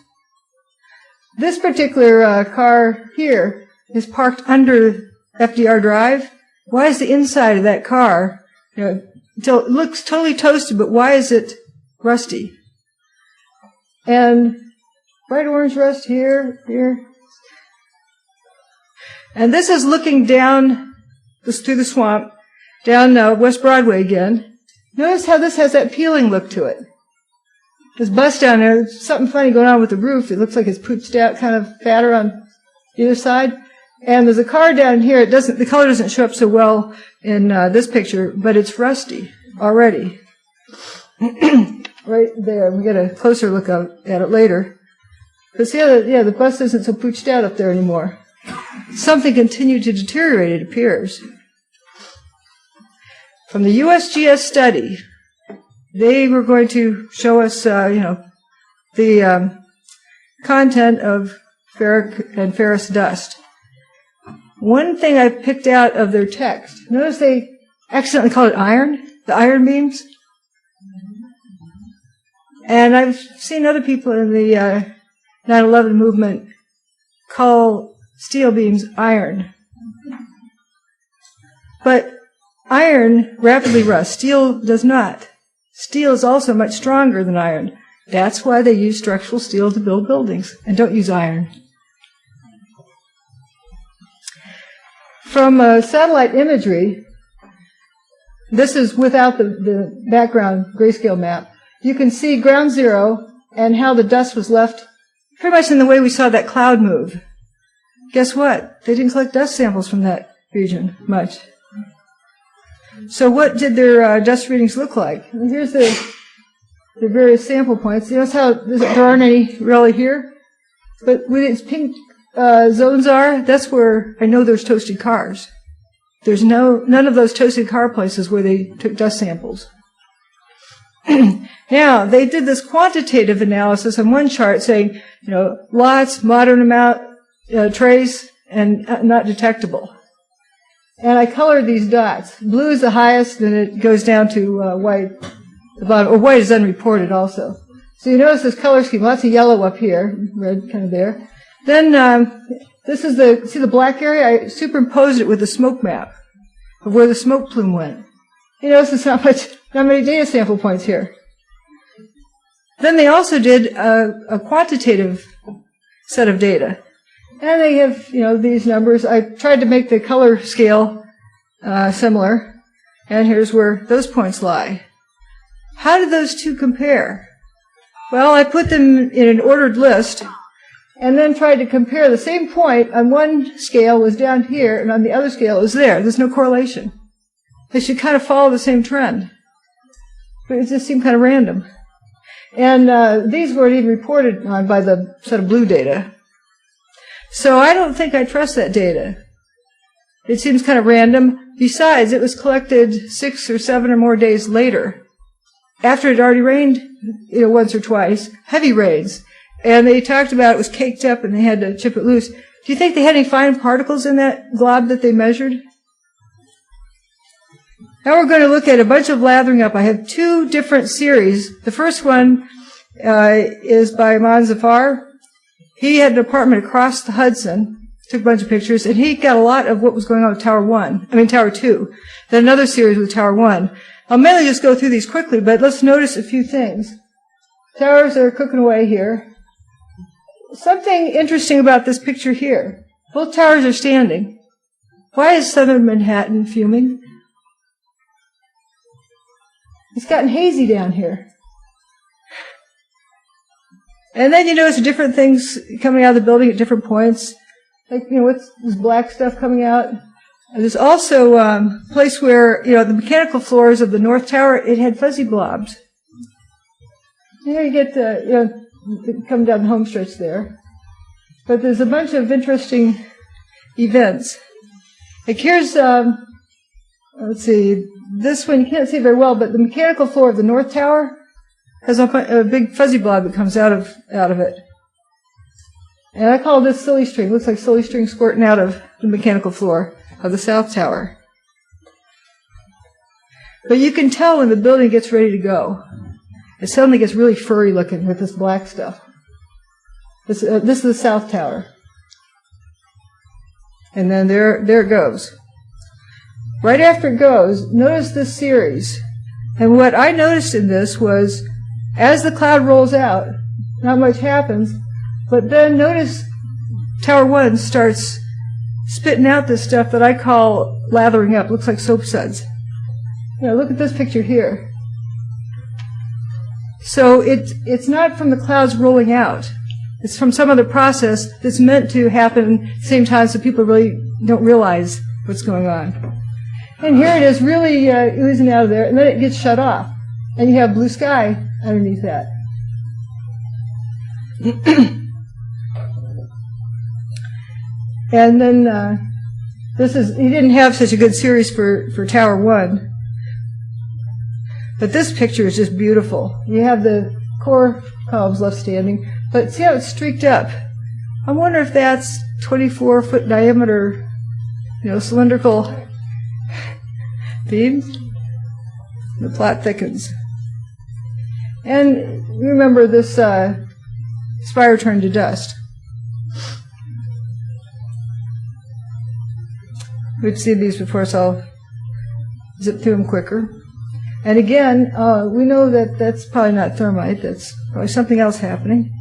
This particular car here is parked under FDR Drive. Why is the inside of that car, it looks totally toasted, but why is it rusty? And bright orange rust here. And this is looking down through the swamp, down West Broadway again. Notice how this has that peeling look to it. This bus down there, there's something funny going on with the roof. It looks like it's pooched out, kind of fatter on either side. And there's a car down here. The color doesn't show up so well in this picture, but it's rusty already. Right there. We get a closer look at it later. But see how the bus isn't so pooched out up there anymore. Something continued to deteriorate, it appears. From the USGS study, they were going to show us, the content of ferric and ferrous dust. One thing I picked out of their text, notice they accidentally called it iron, the iron beams. And I've seen other people in the 9/11 movement call steel beams iron. But iron rapidly rusts. Steel does not. Steel is also much stronger than iron. That's why they use structural steel to build buildings and don't use iron. From satellite imagery, this is without the background grayscale map, you can see ground zero and how the dust was left pretty much in the way we saw that cloud move. guess what? They didn't collect dust samples from that region much. So what did their dust readings look like? And here's the various sample points. You notice how there aren't any really here? But where its pink zones are, that's where I know there's toasted cars. There's none of those toasted car places where they took dust samples. Now, they did this quantitative analysis on one chart saying, lots, moderate amount, trace, and not detectable. And I colored these dots. Blue is the highest, then it goes down to white. The bottom, or white is unreported also. So you notice this color scheme, lots of yellow up here, red kind of there. Then this is see the black area? I superimposed it with the smoke map of where the smoke plume went. You notice there's not many data sample points here. Then they also did a quantitative set of data. And they have, these numbers. I tried to make the color scale similar. And here's where those points lie. How did those two compare? Well, I put them in an ordered list and then tried to compare the same point on one scale was down here and on the other scale it was there. There's no correlation. They should kind of follow the same trend. But it just seemed kind of random. And these weren't even reported on by the set of blue data. So I don't think I trust that data. It seems kind of random. Besides, it was collected 6 or 7 or more days later, after it had already rained once or twice, heavy rains. And they talked about it was caked up and they had to chip it loose. Do you think they had any fine particles in that glob that they measured? Now we're going to look at a bunch of lathering up. I have 2 different series. The first one is by Amon Zafar. He had an apartment across the Hudson, took a bunch of pictures, and he got a lot of what was going on with Tower 2. Then another series with Tower 1. I'll mainly just go through these quickly, but let's notice a few things. Towers are cooking away here. Something interesting about this picture here. Both towers are standing. Why is southern Manhattan fuming? It's gotten hazy down here. And then you notice different things coming out of the building at different points. Like, what's this black stuff coming out? And there's also a place where, the mechanical floors of the North Tower, it had fuzzy blobs. You get come down the home stretch there. But there's a bunch of interesting events. Like here's, let's see, this one you can't see very well, but the mechanical floor of the North Tower has a big fuzzy blob that comes out of it. And I call this silly string. It looks like silly string squirting out of the mechanical floor of the South Tower. But you can tell when the building gets ready to go. It suddenly gets really furry looking with this black stuff. This is the South Tower. And then there it goes. Right after it goes, notice this series. And what I noticed in this was, as the cloud rolls out, not much happens, but then notice Tower 1 starts spitting out this stuff that I call lathering up. Looks like soap suds. Look at this picture here. So it's not from the clouds rolling out. It's from some other process that's meant to happen at the same time so people really don't realize what's going on. And here it is really oozing out of there, and then it gets shut off. And you have blue sky underneath that. And then he didn't have such a good series for Tower 1. But this picture is just beautiful. You have the core columns left standing, but see how it's streaked up? I wonder if that's 24-foot diameter, cylindrical beams. The plot thickens. And remember this spire turned to dust. We've seen these before, so I'll zip through them quicker. And again, we know that that's probably not thermite. That's probably something else happening.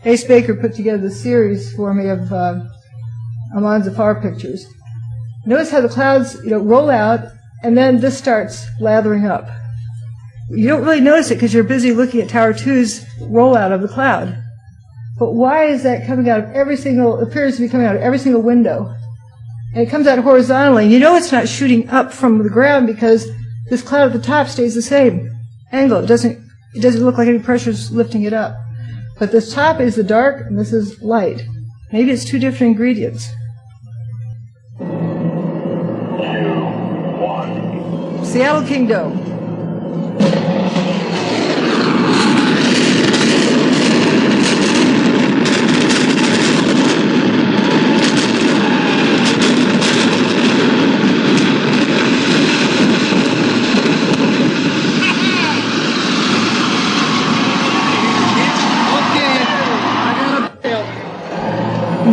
Ace Baker put together the series for me of Amon Zafar pictures. Notice how the clouds roll out, and then this starts lathering up. You don't really notice it because you're busy looking at Tower 2's rollout of the cloud. But why is that coming out of appears to be coming out of every single window? And it comes out horizontally. You know it's not shooting up from the ground because this cloud at the top stays the same angle. It doesn't look like any pressure's lifting it up. But this top is the dark and this is light. Maybe it's two different ingredients. Seattle Kingdom.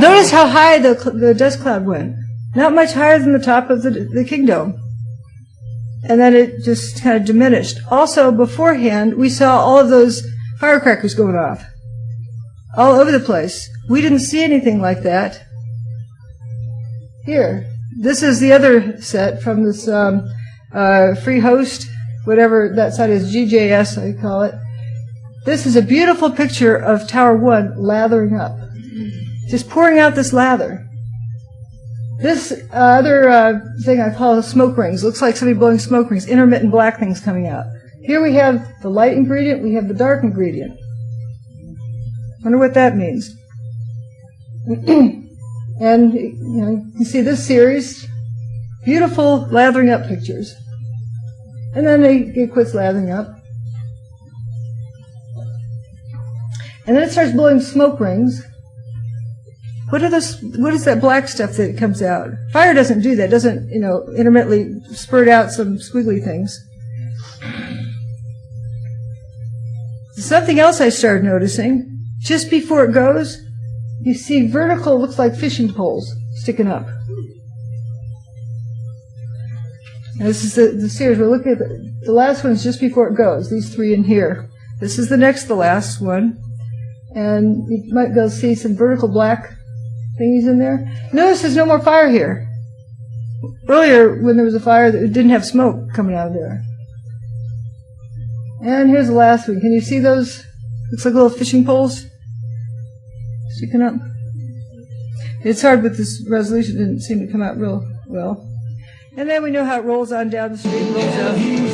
Notice how high the dust cloud went. Not much higher than the top of the kingdom. And then it just kind of diminished. Also, beforehand, we saw all of those firecrackers going off. All over the place. We didn't see anything like that. Here. This is the other set from this free host, whatever that site is, GJS I call it. This is a beautiful picture of Tower 1 lathering up. Just pouring out this lather. This other thing I call smoke rings. Looks like somebody blowing smoke rings. Intermittent black things coming out. Here we have the light ingredient. We have the dark ingredient. Wonder what that means. And you see this series. Beautiful lathering up pictures. And then it quits lathering up. And then it starts blowing smoke rings. What is that black stuff that comes out? Fire doesn't do that. It doesn't, intermittently spurt out some squiggly things. Something else I started noticing, just before it goes, you see vertical, looks like fishing poles sticking up. Now this is the series. We're looking at the last one is just before it goes, these three in here. This is the next to the last one. And you might be able to see some vertical black thingies in there. Notice there's no more fire here. Earlier, when there was a fire, it didn't have smoke coming out of there. And here's the last one. Can you see those? Looks like little fishing poles sticking up. It's hard with this resolution. It didn't seem to come out real well. And then we know how it rolls on down the street. Rolls down.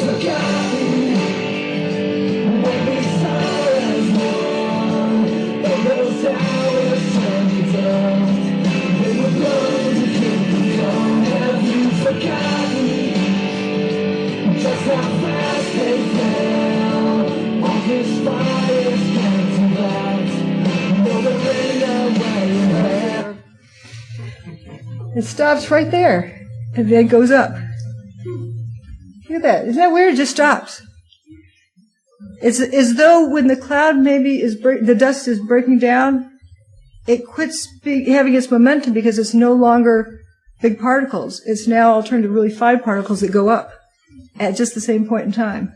It stops right there, and then goes up. Look at that. Isn't that weird? It just stops. It's as though when the cloud maybe the dust is breaking down, it quits having its momentum because it's no longer big particles. It's now all turned to really fine particles that go up at just the same point in time.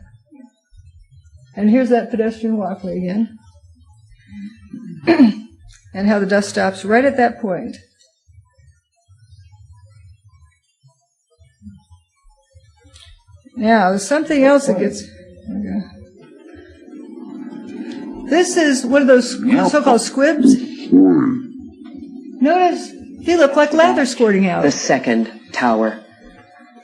And here's that pedestrian walkway again. And how the dust stops right at that point. Now, there's something else that gets... Okay. This is one of those so-called squibs. Notice they look like lather squirting out. The second tower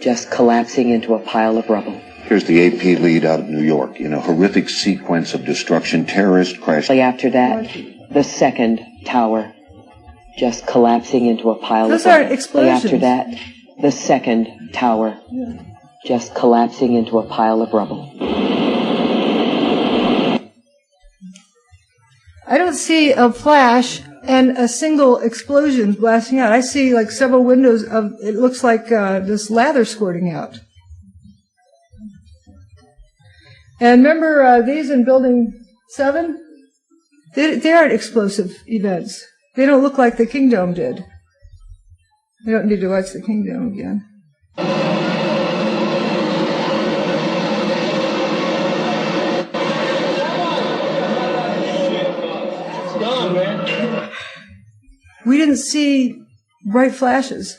just collapsing into a pile of rubble. Here's the AP lead out of New York. In a horrific sequence of destruction, terrorist crash. After that, the second tower just collapsing into a pile Those of rubble. aren't explosions. After that, the second tower just collapsing into a pile of rubble. I don't see a flash and a single explosion blasting out. I see like several windows of, it looks like this lather squirting out. And remember these in Building 7? They aren't explosive events. They don't look like the Kingdom did. We don't need to watch the Kingdom again. We didn't see bright flashes.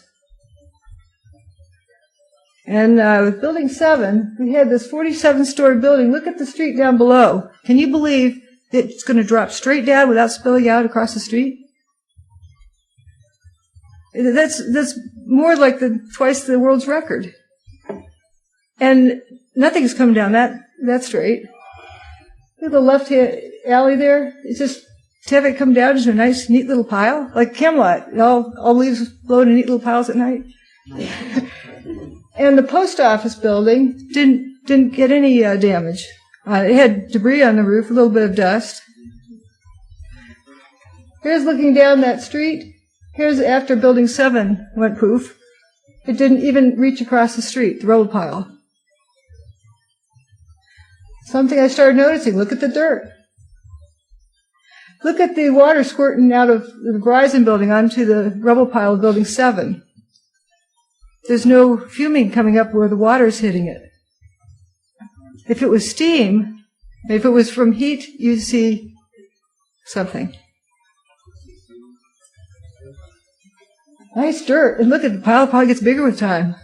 And with Building 7, we had this 47-story building. Look at the street down below. Can you believe it's going to drop straight down without spilling out across the street? That's more like twice the world's record. And nothing's come down that straight. Look at the left-hand alley there. It's just to have it come down into a nice, neat little pile, like Camelot. All leaves blow in neat little piles at night. And the post office building didn't get any damage. It had debris on the roof, a little bit of dust. Here's looking down that street. Here's after Building 7 went poof. It didn't even reach across the street, the rubble pile. Something I started noticing, look at the dirt. Look at the water squirting out of the Verizon building onto the rubble pile of Building 7. There's no fuming coming up where the water's hitting it. If it was steam, if it was from heat, you'd see something. Nice dirt. And look at the pile probably gets bigger with time.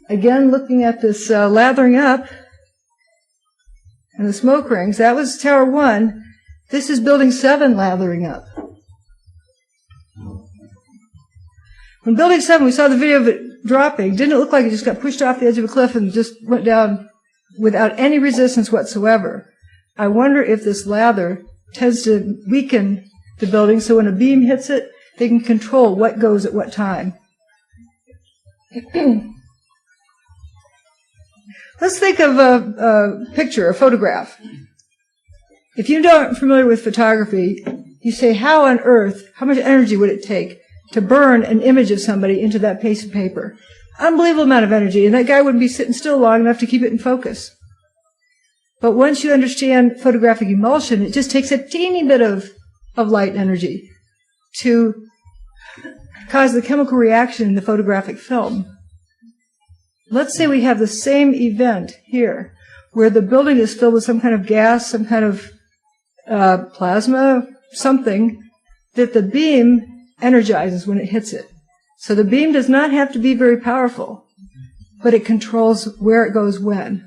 Again, looking at this lathering up and the smoke rings. That was Tower 1. This is Building 7 lathering up. When Building 7, we saw the video of it dropping. Didn't it look like it just got pushed off the edge of a cliff and just went down without any resistance whatsoever? I wonder if this lather tends to weaken the building so when a beam hits it, they can control what goes at what time. Let's think of a picture, a photograph. If you aren't familiar with photography, you say, how on earth, how much energy would it take to burn an image of somebody into that piece of paper? Unbelievable amount of energy, and that guy wouldn't be sitting still long enough to keep it in focus. But once you understand photographic emulsion, it just takes a teeny bit of light energy to cause the chemical reaction in the photographic film. Let's say we have the same event here, where the building is filled with some kind of gas, some kind of plasma, something that the beam energizes when it hits it. So the beam does not have to be very powerful, but it controls where it goes when.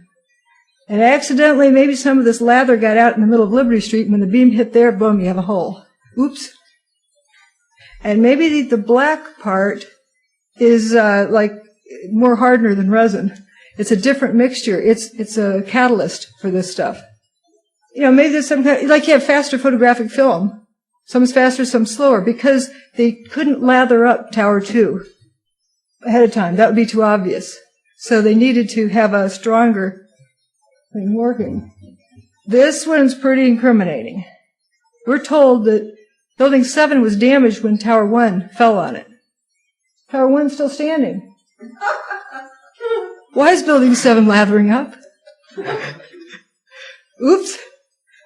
And accidentally, maybe some of this lather got out in the middle of Liberty Street, and when the beam hit there, boom, you have a hole. Oops. And maybe the black part is like more hardener than resin. It's a different mixture. It's a catalyst for this stuff. You know, maybe there's some kind, like you have faster photographic film. Some's faster, some slower, because they couldn't lather up Tower 2 ahead of time. That would be too obvious. So they needed to have a stronger thing working. This one's pretty incriminating. We're told that Building 7 was damaged when Tower 1 fell on it. Tower 1's still standing. Why is Building 7 lathering up? Oops.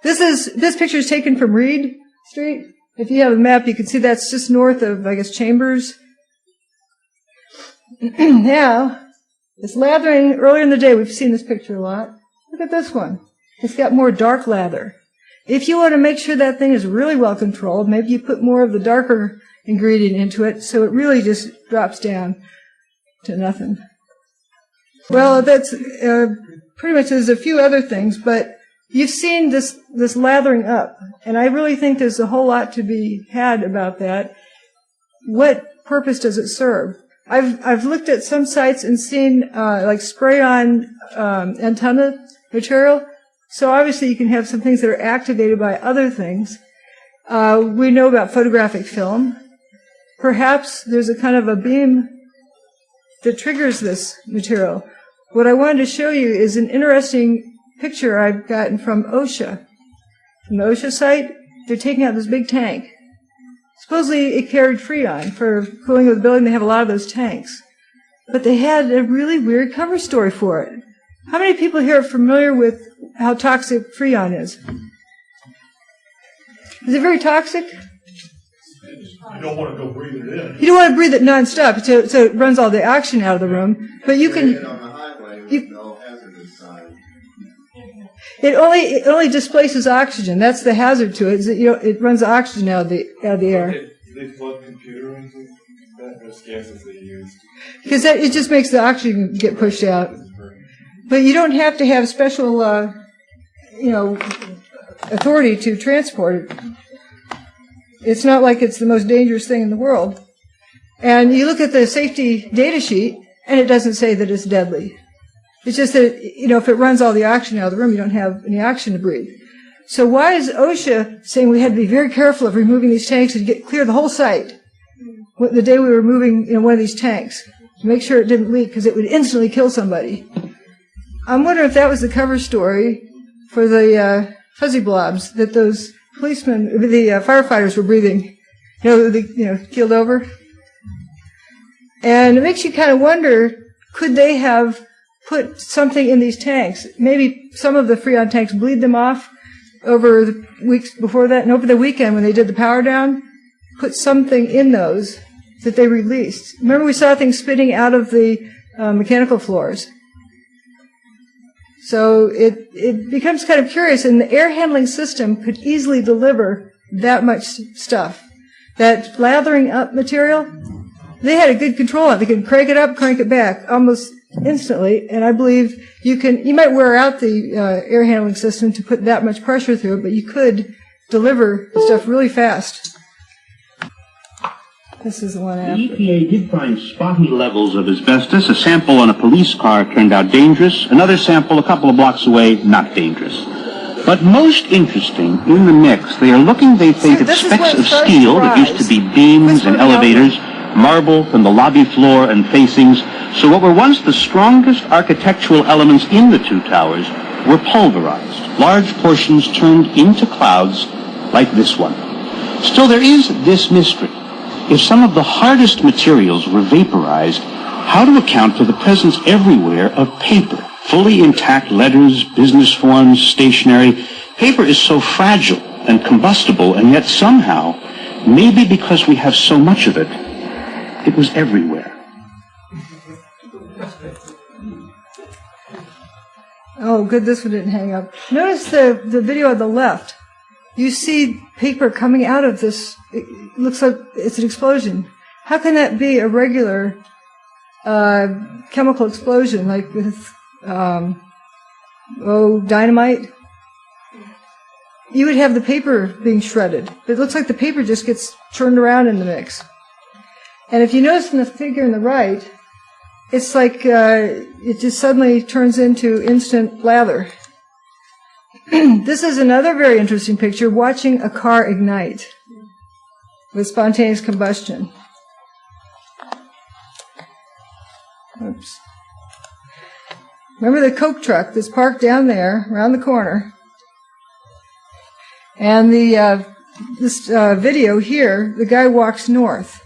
This picture is taken from Reed Street. If you have a map, you can see that's just north of, I guess, Chambers. Now, it's lathering. Earlier in the day, we've seen this picture a lot. Look at this one. It's got more dark lather. If you want to make sure that thing is really well controlled, maybe you put more of the darker ingredient into it so it really just drops down to nothing. Well, that's pretty much, there's a few other things, but you've seen this lathering up, and I really think there's a whole lot to be had about that. What purpose does it serve? I've looked at some sites and seen like spray-on antenna material. So obviously you can have some things that are activated by other things. We know about photographic film. Perhaps there's a kind of a beam that triggers this material. What I wanted to show you is an interesting picture I've gotten from OSHA. From the OSHA site, they're taking out this big tank. Supposedly it carried Freon for cooling of the building. They have a lot of those tanks. But they had a really weird cover story for it. How many people here are familiar with how toxic Freon is? Is it very toxic? You don't want to go breathe it in. You don't want to breathe it nonstop, so it runs all the oxygen out of the room. But you can. It only displaces oxygen. That's the hazard to it. Is that, it runs the oxygen out of the air. Do they plug computer into that? Those gases they use. Because it just makes the oxygen get pushed out. But you don't have to have special authority to transport it. It's not like it's the most dangerous thing in the world. And you look at the safety data sheet, and it doesn't say that it's deadly. It's just that, if it runs all the oxygen out of the room, you don't have any oxygen to breathe. So why is OSHA saying we had to be very careful of removing these tanks and clear the whole site the day we were moving one of these tanks to make sure it didn't leak because it would instantly kill somebody? I'm wondering if that was the cover story for the fuzzy blobs that those policemen, the firefighters were breathing, keeled over. And it makes you kind of wonder, could they have put something in these tanks? Maybe some of the Freon tanks bleed them off over the weeks before that, and over the weekend when they did the power down, put something in those that they released. Remember we saw things spitting out of the mechanical floors. So it becomes kind of curious, and the air handling system could easily deliver that much stuff. That lathering up material, they had a good control on it. They could crank it up, crank it back almost instantly, and I believe you might wear out the air handling system to put that much pressure through it, but you could deliver the stuff really fast. This is the one after. The EPA did find spotty levels of asbestos. A sample on a police car turned out dangerous. Another sample a couple of blocks away, not dangerous. But most interesting in the mix, they are looking, they think, at specks of steel that used to be beams and elevators, marble from the lobby floor and facings. So what were once the strongest architectural elements in the two towers were pulverized, large portions turned into clouds like this one. Still, there is this mystery. If some of the hardest materials were vaporized, how to account for the presence everywhere of paper? Fully intact letters, business forms, stationery. Paper is so fragile and combustible, and yet somehow, maybe because we have so much of it, it was everywhere. Oh, good, this one didn't hang up. Notice the video on the left. You see paper coming out of this. It looks like it's an explosion. How can that be a regular chemical explosion, like with dynamite? You would have the paper being shredded. It looks like the paper just gets churned around in the mix. And if you notice in the figure on the right, it's like it just suddenly turns into instant lather. This is another very interesting picture, watching a car ignite with spontaneous combustion. Oops. Remember the Coke truck that's parked down there around the corner? And this video here, the guy walks north.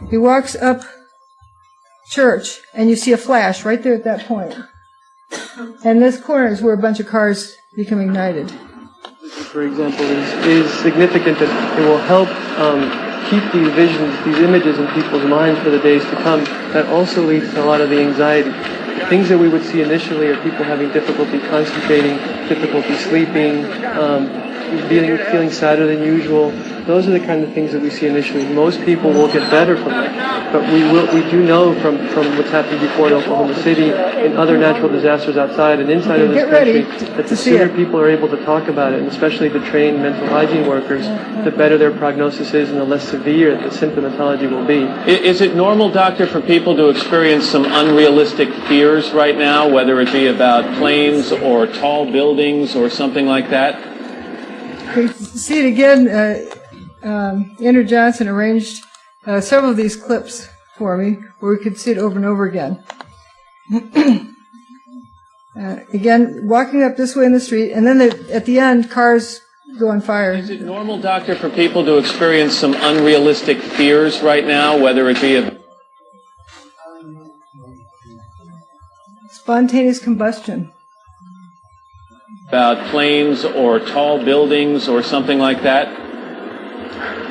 He walks up Church, and you see a flash right there at that point. And this corner is where a bunch of cars become ignited. For example, is significant that it will help keep these visions, these images in people's minds for the days to come. That also leads to a lot of the anxiety. The things that we would see initially are people having difficulty concentrating, difficulty sleeping, feeling sadder than usual. Those are the kind of things that we see initially. Most people will get better from that. But we do know from what's happened before in Oklahoma City and other natural disasters outside and inside of this country, that the sooner people are able to talk about it, and especially the trained mental hygiene workers, the better their prognosis is and the less severe the symptomatology will be. Is it normal, doctor, for people to experience some unrealistic fears right now, whether it be about planes or tall buildings or something like that? We see it again. Andrew Johnson arranged several of these clips for me where we could see it over and over again. Again, walking up this way in the street, and then at the end, cars go on fire. Is it normal, doctor, for people to experience some unrealistic fears right now, whether it be spontaneous combustion? About planes or tall buildings or something like that?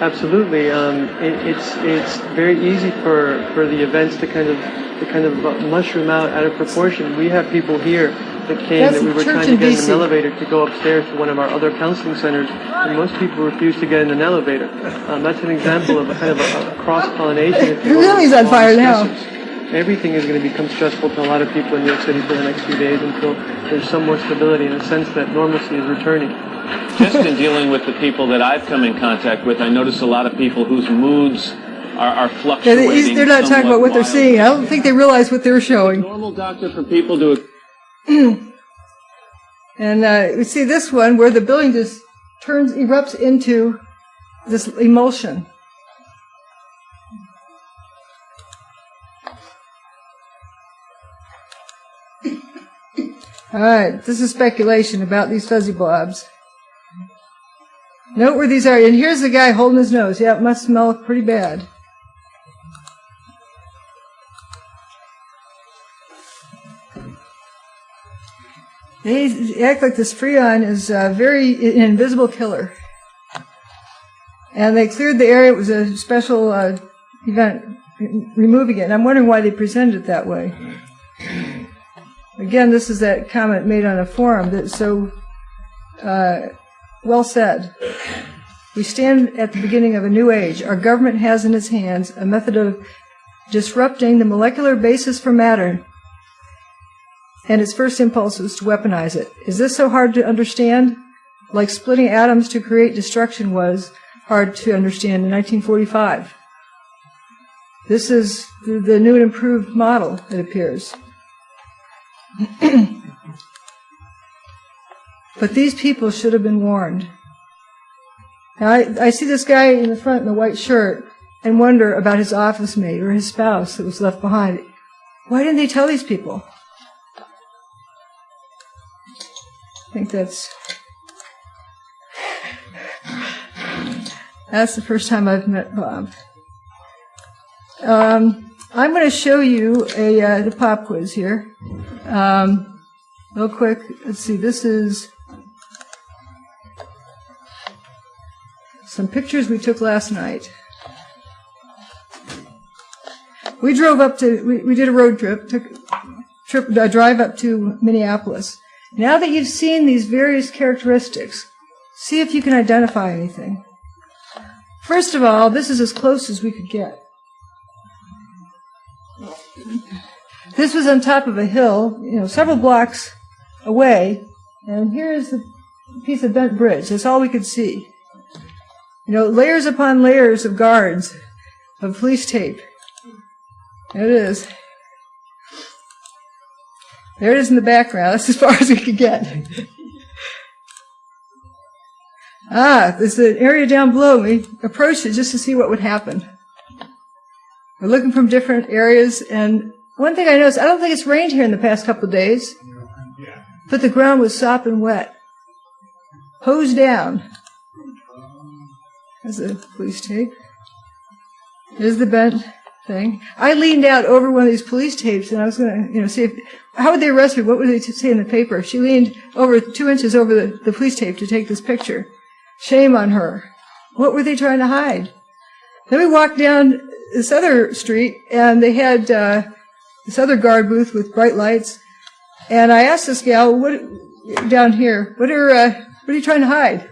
Absolutely. It's very easy for the events to kind of mushroom out of proportion. We have people here that came that we were trying to get in an elevator to go upstairs to one of our other counseling centers, and most people refuse to get in an elevator. That's an example of a kind of a cross-pollination. It really is on fire now. everything is going to become stressful to a lot of people in New York City for the next few days until there's some more stability and a sense that normalcy is returning. Just in dealing with the people that I've come in contact with, I notice a lot of people whose moods are fluctuating. They're not talking about what they're seeing. I don't think they realize what they're showing. Normal doctor for people to... And we see this one where the building just erupts into this emulsion. All right, this is speculation about these fuzzy blobs. Note where these are. And here's the guy holding his nose. Yeah, it must smell pretty bad. They act like this Freon is an invisible killer. And they cleared the area. It was a special event removing it. And I'm wondering why they presented it that way. Again, this is that comment made on a forum that's so well said. We stand at the beginning of a new age. Our government has in its hands a method of disrupting the molecular basis for matter, and its first impulse was to weaponize it. Is this so hard to understand? Like splitting atoms to create destruction was hard to understand in 1945. This is the new and improved model, it appears. But these people should have been warned. Now, I see this guy in the front in the white shirt and wonder about his office mate or his spouse that was left behind. Why didn't they tell these people? I think that's the first time I've met Bob. I'm going to show you the pop quiz here. Real quick, let's see, this is some pictures we took last night. We drove up to, we did a road trip, a drive up to Minneapolis. Now that you've seen these various characteristics, see if you can identify anything. First of all, this is as close as we could get. This was on top of a hill, several blocks away, and here's the piece of bent bridge. That's all we could see. Layers upon layers of guards, of police tape. There it is. There it is in the background. That's as far as we could get. There's an area down below. We approached it just to see what would happen. We're looking from different areas, and one thing I noticed, I don't think it's rained here in the past couple of days, but the ground was sopping wet. Hosed down. There's the police tape. There's the bent thing. I leaned out over one of these police tapes, and I was going to, see how would they arrest me? What would they say in the paper? She leaned over 2 inches over the police tape to take this picture. Shame on her. What were they trying to hide? Then we walked down this other street, and they had this other guard booth with bright lights. And I asked this gal, what down here, what are you trying to hide?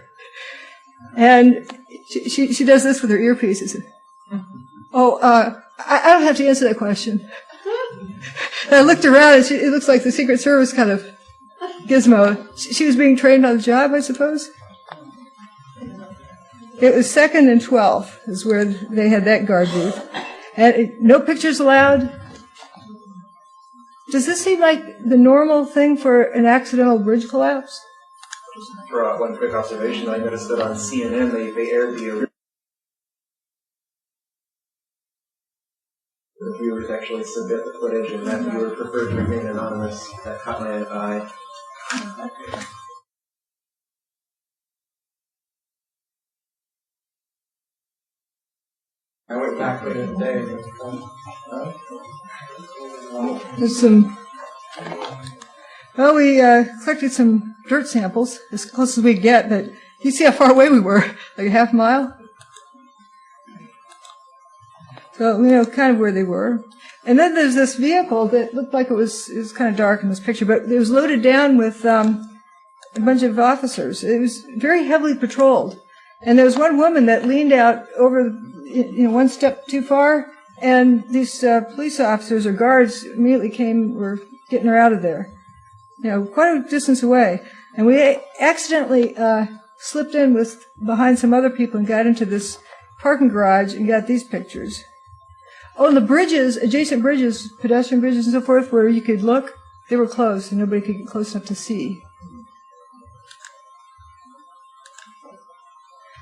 And she does this with her earpieces. I don't have to answer that question. And I looked around, and it looks like the Secret Service kind of gizmo. She was being trained on the job, I suppose. It was 2nd and 12th is where they had that guard booth. And no pictures allowed. Does this seem like the normal thing for an accidental bridge collapse? Just to throw out one quick observation. I noticed that on CNN they aired the original. The viewers actually submit the footage, and that viewer preferred to remain anonymous. That caught my eye. I went back later today. There's we collected some dirt samples, as close as we could get, but you see how far away we were, like a half mile? So, kind of where they were. And then there's this vehicle that looked like it was kind of dark in this picture, but it was loaded down with a bunch of officers. It was very heavily patrolled. And there was one woman that leaned out over, one step too far, And these police officers or guards immediately were getting her out of there, quite a distance away. And we accidentally slipped in behind some other people and got into this parking garage and got these pictures. Oh, and the bridges, adjacent bridges, pedestrian bridges and so forth, where you could look, they were closed and nobody could get close enough to see.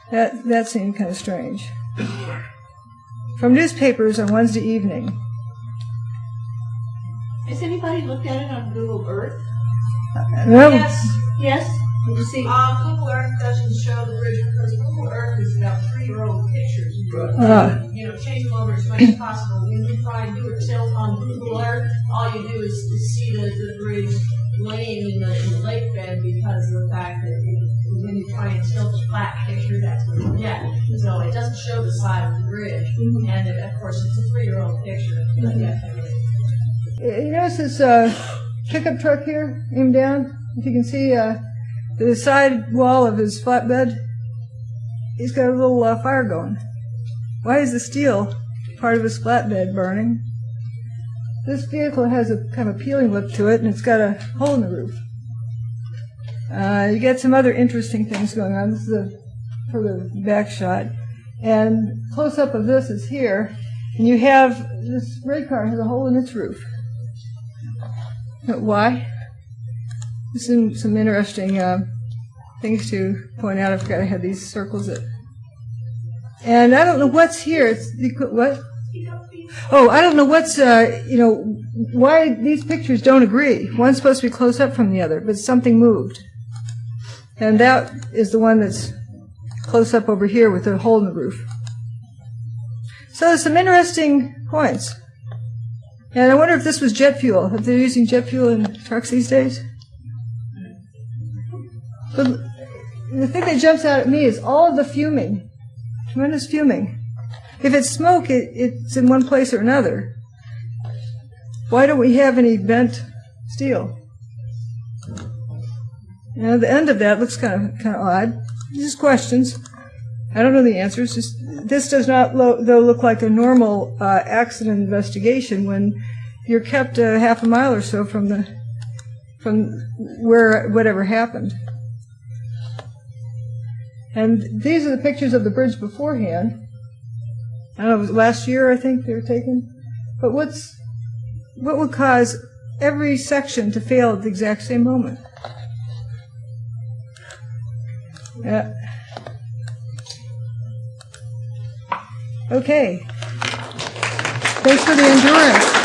That seemed kind of strange. From newspapers on Wednesday evening. Has anybody looked at it on Google Earth? No. Yes? Did you see? Google Earth doesn't show the bridge because Google Earth is about 3-year-old pictures. Change them over as much as possible. When you try and do a tilt on Google Earth, all you do is see the bridge laying in the lake bed because of the fact that when you try and tilt a flat picture, that's what you get. So it doesn't show the side of the bridge. And of course, it's a 3-year-old picture. But You notice this pickup truck here, aimed down? If you can see the side wall of his flatbed, he's got a little fire going. Why is the steel part of his flatbed burning? This vehicle has a kind of peeling look to it, and it's got a hole in the roof. You get some other interesting things going on. This is a further back shot. And close-up of this is here, and you have this red car has a hole in its roof. Why? There's some interesting things to point out. I forgot I had these circles that. And I don't know what's here. What? Oh, I don't know what's, why these pictures don't agree. One's supposed to be close up from the other, but something moved. And that is the one that's close up over here with the hole in the roof. So there's some interesting points. And I wonder if this was jet fuel, if they're using jet fuel in trucks these days. But the thing that jumps out at me is all of the fuming, tremendous fuming. If it's smoke, it's in one place or another. Why don't we have any bent steel? The end of that looks kind of odd. Just questions. I don't know the answers. This does not, though, look like a normal accident investigation when you're kept a half a mile or so from where whatever happened. And these are the pictures of the bridge beforehand. I don't know, it was last year, I think, they were taken. But what would cause every section to fail at the exact same moment? Yeah. Okay. Thanks for the endurance.